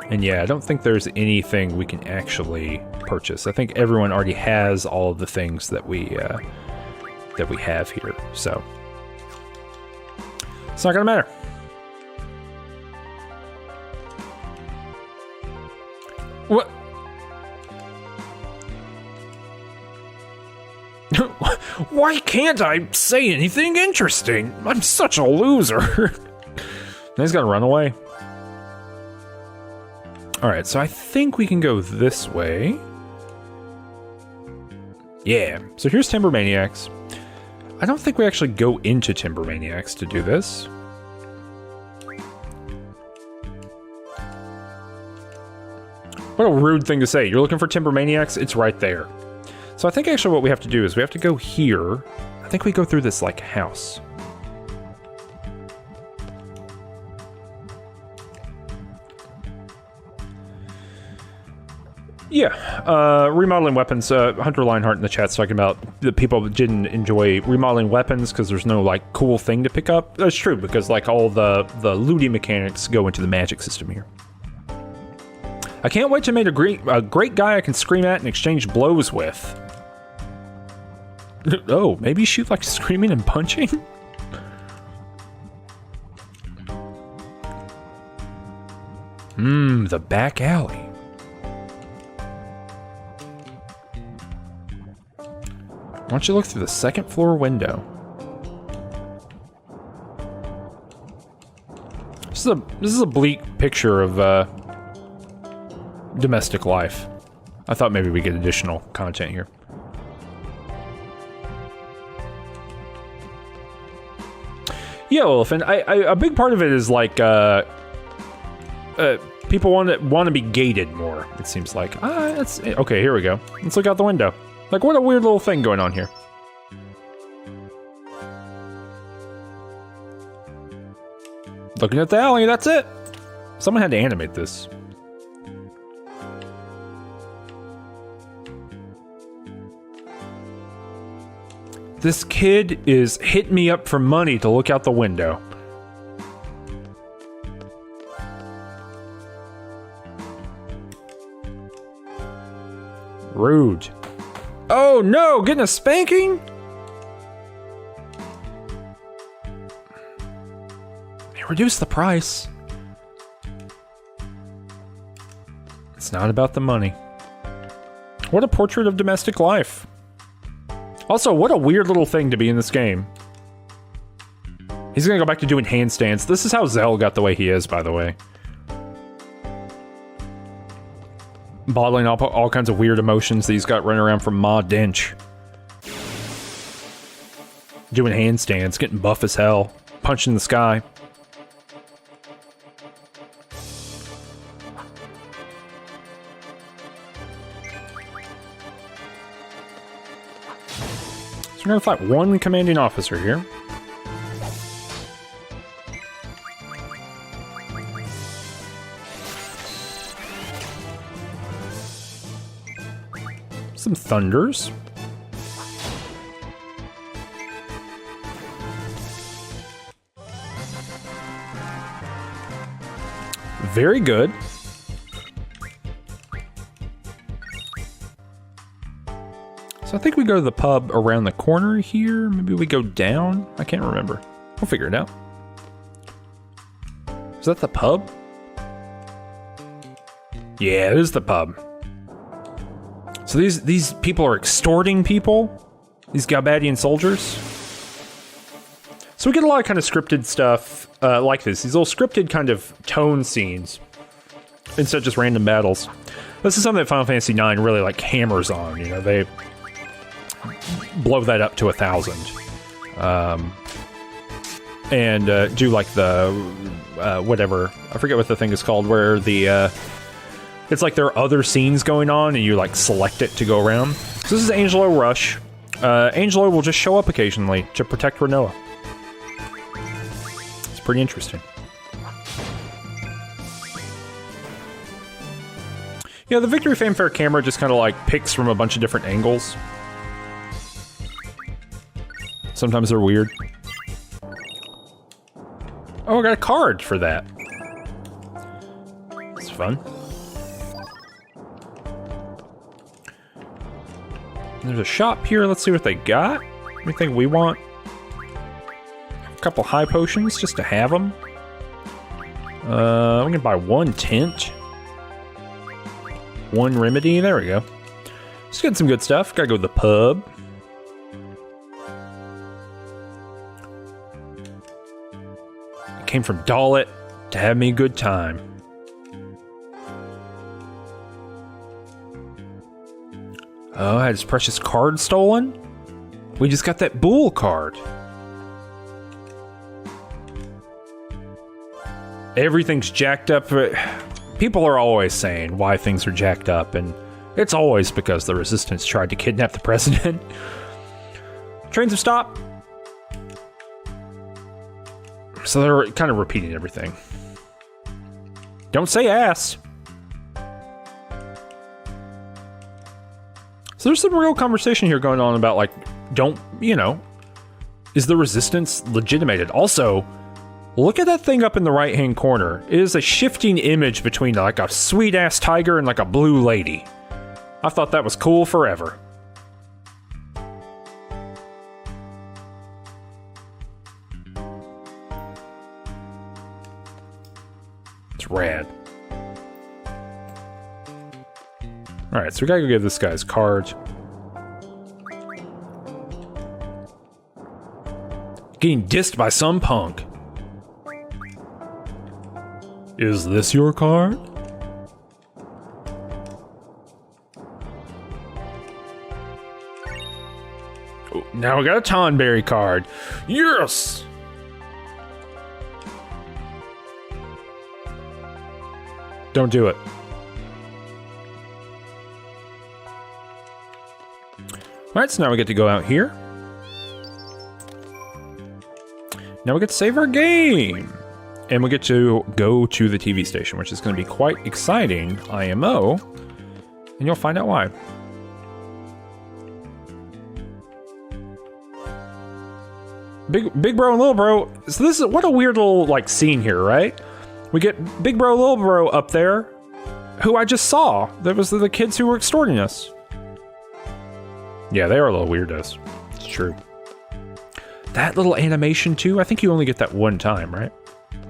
And yeah, I don't think there's anything we can actually purchase. I think everyone already has all of the things that we have here, so it's not gonna matter. What? Why can't I say anything interesting? I'm such a loser. He's gonna run away. Alright, so I think we can go this way. Yeah, so here's Timber Maniacs. I don't think we actually go into Timber Maniacs to do this. What a rude thing to say. You're looking for Timber Maniacs? It's right there. So I think actually what we have to do is we have to go here. I think we go through this, like, house. Yeah, remodeling weapons. Hunter Lionheart in the chat's talking about the people that didn't enjoy remodeling weapons because there's no, like, cool thing to pick up. That's true, because, like, all the looting mechanics go into the magic system here. I can't wait to meet a great guy I can scream at and exchange blows with. Oh, maybe she likes screaming and punching? The back alley. Why don't you look through the second floor window? this is a bleak picture of domestic life. I thought maybe we get additional content here. Yeah, Elephant. A big part of it is like people want to be gated more. It seems like. It's okay. Here we go. Let's look out the window. Like, what a weird little thing going on here. Looking at the alley. That's it. Someone had to animate this. This kid is hitting me up for money to look out the window. Rude. Oh no, getting a spanking? They reduced the price. It's not about the money. What a portrait of domestic life. Also, what a weird little thing to be in this game. He's gonna go back to doing handstands. This is how Zell got the way he is, by the way. Bottling up all kinds of weird emotions that he's got running around from Ma Dench. Doing handstands, getting buff as hell, punching the sky. So we're gonna fight one commanding officer here. Some thunders. Very good. So I think we go to the pub around the corner here. Maybe we go down. I can't remember. We'll figure it out. Is that the pub? Yeah, it is the pub. So these people are extorting people? These Galbadian soldiers? So we get a lot of kind of scripted stuff like this. These little scripted kind of tone scenes. Instead of just random battles. This is something that Final Fantasy IX really like hammers on. You know, they blow that up to 1,000. And do like the, whatever. I forget what the thing is called where the... It's like there are other scenes going on, and you like select it to go around. So this is Angelo Rush. Angelo will just show up occasionally to protect Renoa. It's pretty interesting. Yeah, the Victory Fanfare camera just kind of like picks from a bunch of different angles. Sometimes they're weird. Oh, I got a card for that. It's fun. There's a shop here. Let's see what they got. Anything we want? A couple high potions just to have them. I'm gonna buy one tint. One remedy. There we go. Just getting some good stuff. Gotta go to the pub. I came from Dalit to have me a good time. Oh, I had his precious card stolen? We just got that Bull card. Everything's jacked up. People are always saying why things are jacked up, and it's always because the Resistance tried to kidnap the president. Trains have stopped. So they're kind of repeating everything. Don't say ass. So there's some real conversation here going on about, like, is the Resistance legitimated? Also, look at that thing up in the right-hand corner. It is a shifting image between, like, a sweet-ass tiger and, like, a blue lady. I thought that was cool forever. It's rad. Alright, so we gotta go get this guy's card. Getting dissed by some punk. Is this your card? Oh, now we got a Tonberry card. Yes! Don't do it. Alright, so now we get to go out here. Now we get to save our game. And we get to go to the TV station, which is going to be quite exciting, IMO. And you'll find out why. Big bro and little bro. So this is what a weird little like scene here, right? We get big bro, little bro up there, who I just saw. That was the kids who were extorting us. Yeah, they are little weirdos. It's true. That little animation too, I think you only get that one time, right?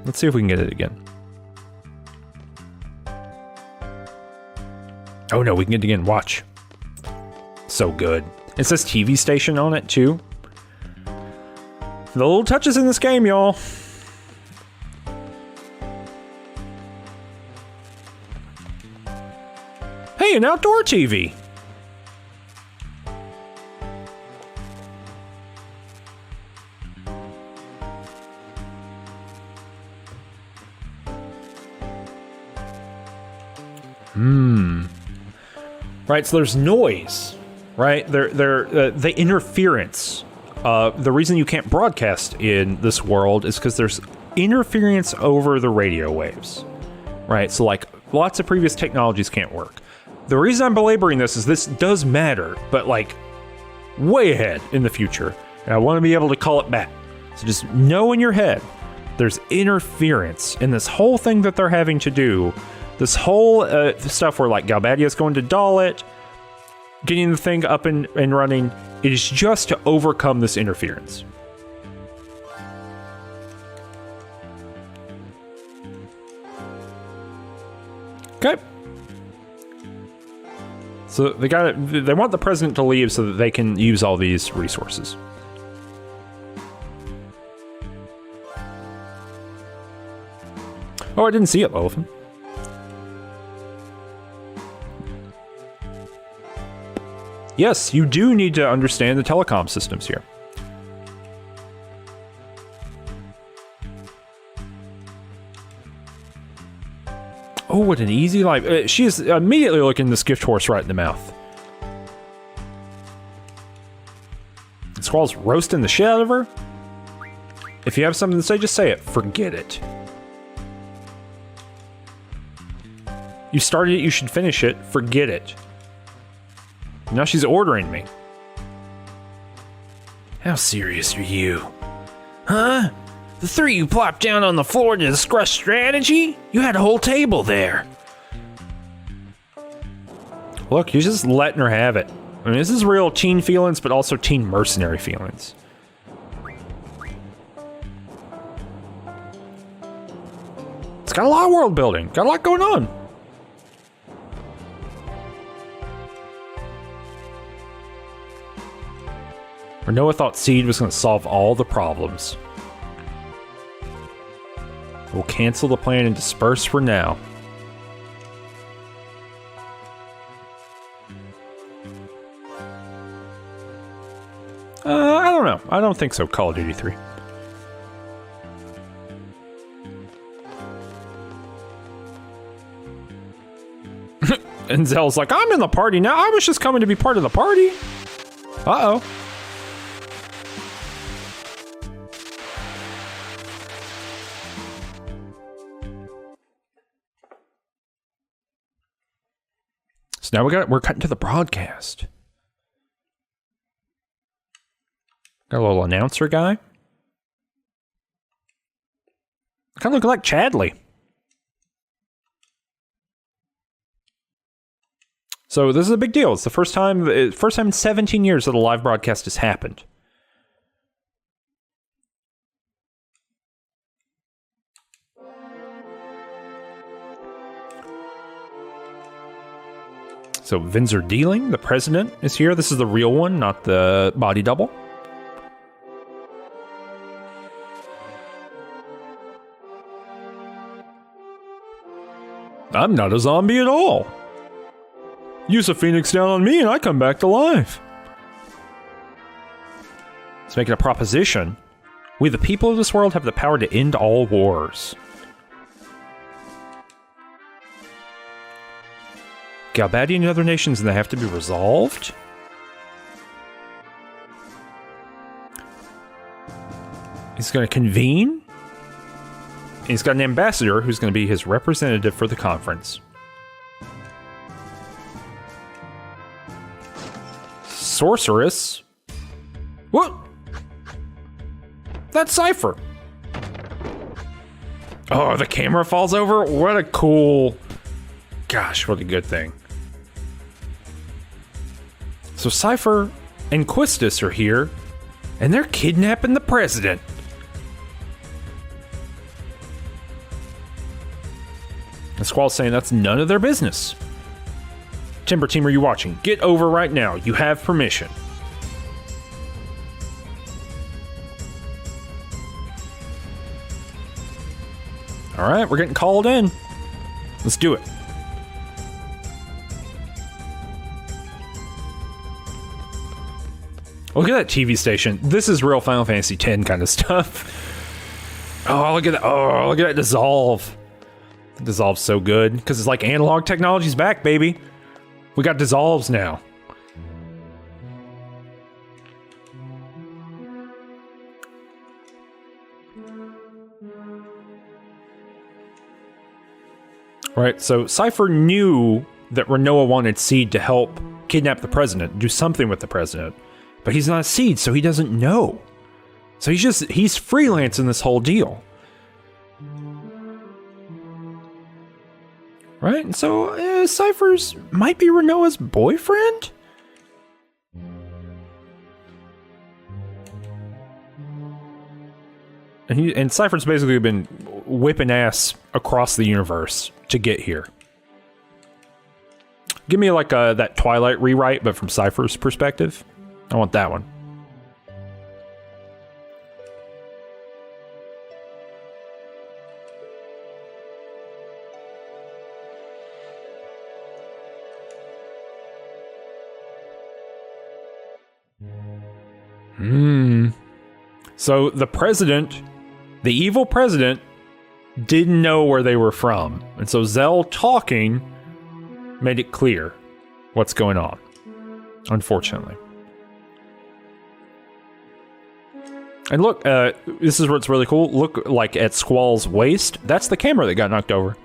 Let's see if we can get it again. Oh no, we can get it again, watch. So good. It says TV station on it too. The little touches in this game, y'all. Hey, an outdoor TV. Right, so there's noise, right? The interference. The reason you can't broadcast in this world is because there's interference over the radio waves, right? So like lots of previous technologies can't work. The reason I'm belaboring this is this does matter, but like way ahead in the future. And I want to be able to call it back. So just know in your head, there's interference in this whole thing that they're having to do. This whole stuff where like Galbadia's going to doll it, getting the thing up and running, it is just to overcome this interference. Okay. So they want the president to leave so that they can use all these resources. Oh, I didn't see it, Elephant. Yes, you do need to understand the telecom systems here. Oh, what an easy life. She is immediately looking this gift horse right in the mouth. Squall's roasting the shit out of her. If you have something to say, just say it. Forget it. You started it, you should finish it. Forget it. Now she's ordering me. How serious are you? Huh? The three of you plopped down on the floor to discuss strategy? You had a whole table there. Look, you're just letting her have it. I mean, this is real teen feelings, but also teen mercenary feelings. It's got a lot of world building. Got a lot going on. Or Noah thought Seed was going to solve all the problems. We'll cancel the plan and disperse for now. I don't know. I don't think so, Call of Duty 3. And Zell's like, I'm in the party now. I was just coming to be part of the party. Uh-oh. So now we're cutting to the broadcast. Got a little announcer guy. Kind of looking like Chadley. So this is a big deal. It's the first time in 17 years that a live broadcast has happened. So Vinzer Dealing, the president, is here. This is the real one, not the body double. I'm not a zombie at all. Use a phoenix down on me and I come back to life. It's making a proposition. We, the people of this world, have the power to end all wars. Galbadian and other nations, and they have to be resolved? He's going to convene. He's got an ambassador who's going to be his representative for the conference. Sorceress? What? That's Cypher. Oh, the camera falls over? What a cool... Gosh, what a good thing. So Cypher and Quistis are here, and they're kidnapping the president. And Squall's saying that's none of their business. Timber Team, are you watching? Get over right now. You have permission. Alright, we're getting called in. Let's do it. Look at that TV station. This is real Final Fantasy X kind of stuff. Oh, look at that. Oh, look at that dissolve. Dissolve's so good. Because it's like analog technology's back, baby. We got dissolves now. Right, so Cypher knew that Renoa wanted Seed to help kidnap the president, do something with the president. But he's not a Seed, so he doesn't know. So he's freelancing this whole deal. Right, and so Cypher's might be Renoa's boyfriend? And Cypher's basically been whipping ass across the universe to get here. Give me like that Twilight rewrite, but from Cypher's perspective. I want that one. So the president, the evil president, didn't know where they were from. And so Zell talking made it clear what's going on. Unfortunately. And look, this is what's really cool. Look, like, at Squall's waist. That's the camera that got knocked over.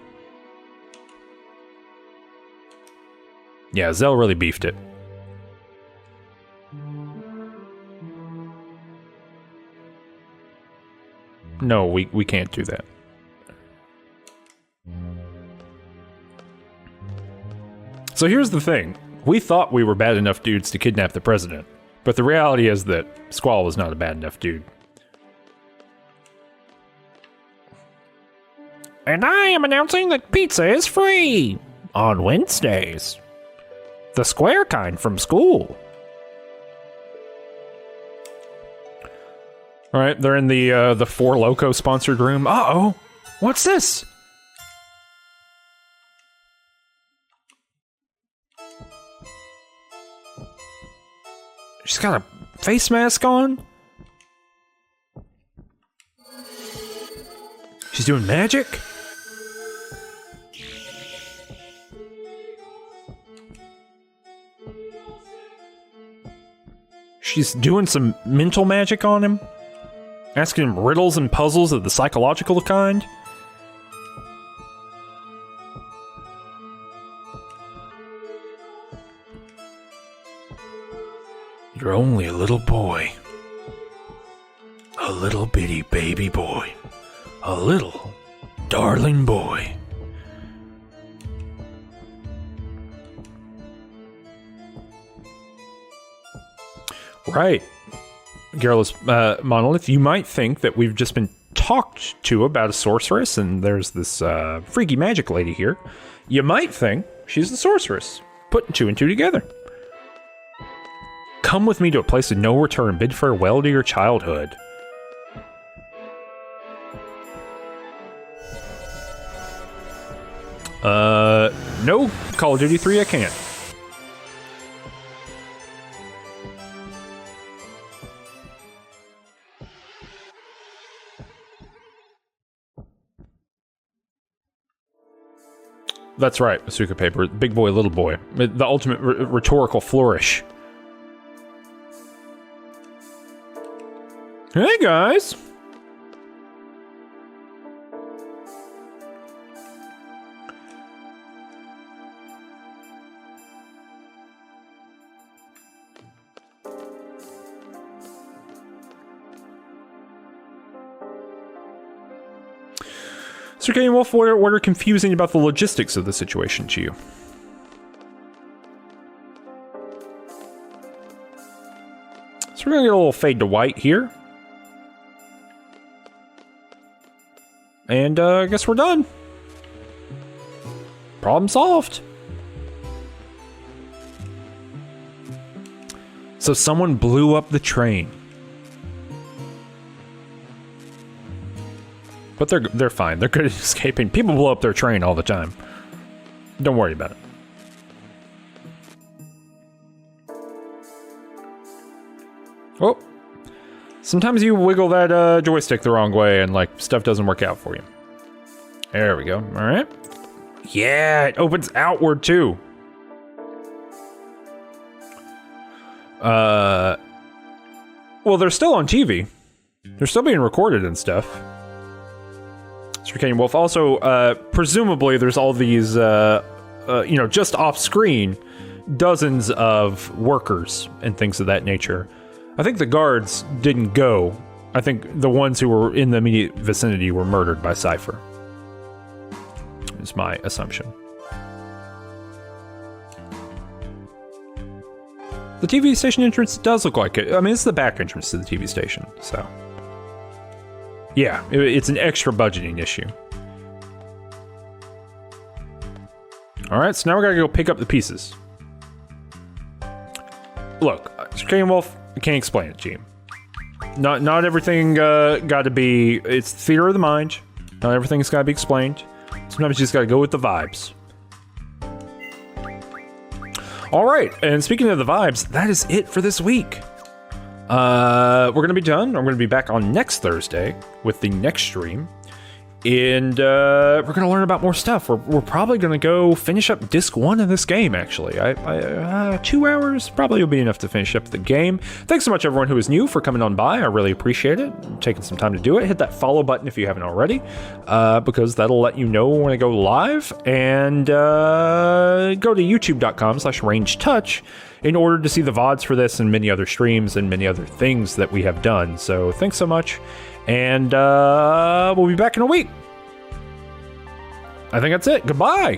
Yeah, Zell really beefed it. No, we can't do that. So here's the thing. We thought we were bad enough dudes to kidnap the president. But the reality is that Squall was not a bad enough dude. And I am announcing that pizza is free on Wednesdays. The square kind from school. Alright, they're in the Four Loko sponsored room. Uh-oh! What's this? She's got a face mask on? She's doing magic? She's doing some mental magic on him? Asking him riddles and puzzles of the psychological kind? You're only a little boy. A little bitty baby boy. A little darling boy. Right. Garrulous Monolith, you might think that we've just been talked to about a sorceress, and there's this freaky magic lady here. You might think she's the sorceress, putting two and two together. Come with me to a place of no return, bid farewell to your childhood. No, Call of Duty 3 I can't. That's right, Asuka Paper. Big boy, little boy. The ultimate rhetorical flourish. Hey, guys! Circadian Wolf, what are confusing about the logistics of the situation to you? So we're gonna get a little fade to white here. And I guess we're done. Problem solved. So someone blew up the train. But they're fine. They're good at escaping. People blow up their train all the time. Don't worry about it. Oh. Sometimes you wiggle that joystick the wrong way and, like, stuff doesn't work out for you. There we go. All right. Yeah, it opens outward, too. Well, they're still on TV. They're still being recorded and stuff. Circadian Wolf. Also, presumably there's all these, just off screen, dozens of workers and things of that nature. I think the guards didn't go. I think the ones who were in the immediate vicinity were murdered by Cypher. Is my assumption. The TV station entrance does look like it. I mean, it's the back entrance to the TV station, so... Yeah, it's an extra budgeting issue. Alright, so now we gotta go pick up the pieces. Look, Circadian Wolf, I can't explain it to you. Not everything gotta be... It's theater of the mind. Not everything's gotta be explained. Sometimes you just gotta go with the vibes. Alright, and speaking of the vibes, that is it for this week. We're gonna be done. I'm gonna be back on next Thursday with the next stream. And we're gonna learn about more stuff. We're probably gonna go finish up disc 1 of this game, actually. 2 hours probably will be enough to finish up the game. Thanks so much everyone who is new for coming on by. I really appreciate it. Taking some time to do it. Hit that follow button if you haven't already, because that'll let you know when I go live. And go to youtube.com/rangetouch in order to see the VODs for this and many other streams and many other things that we have done. So thanks so much. And we'll be back in a week. I think that's it. Goodbye.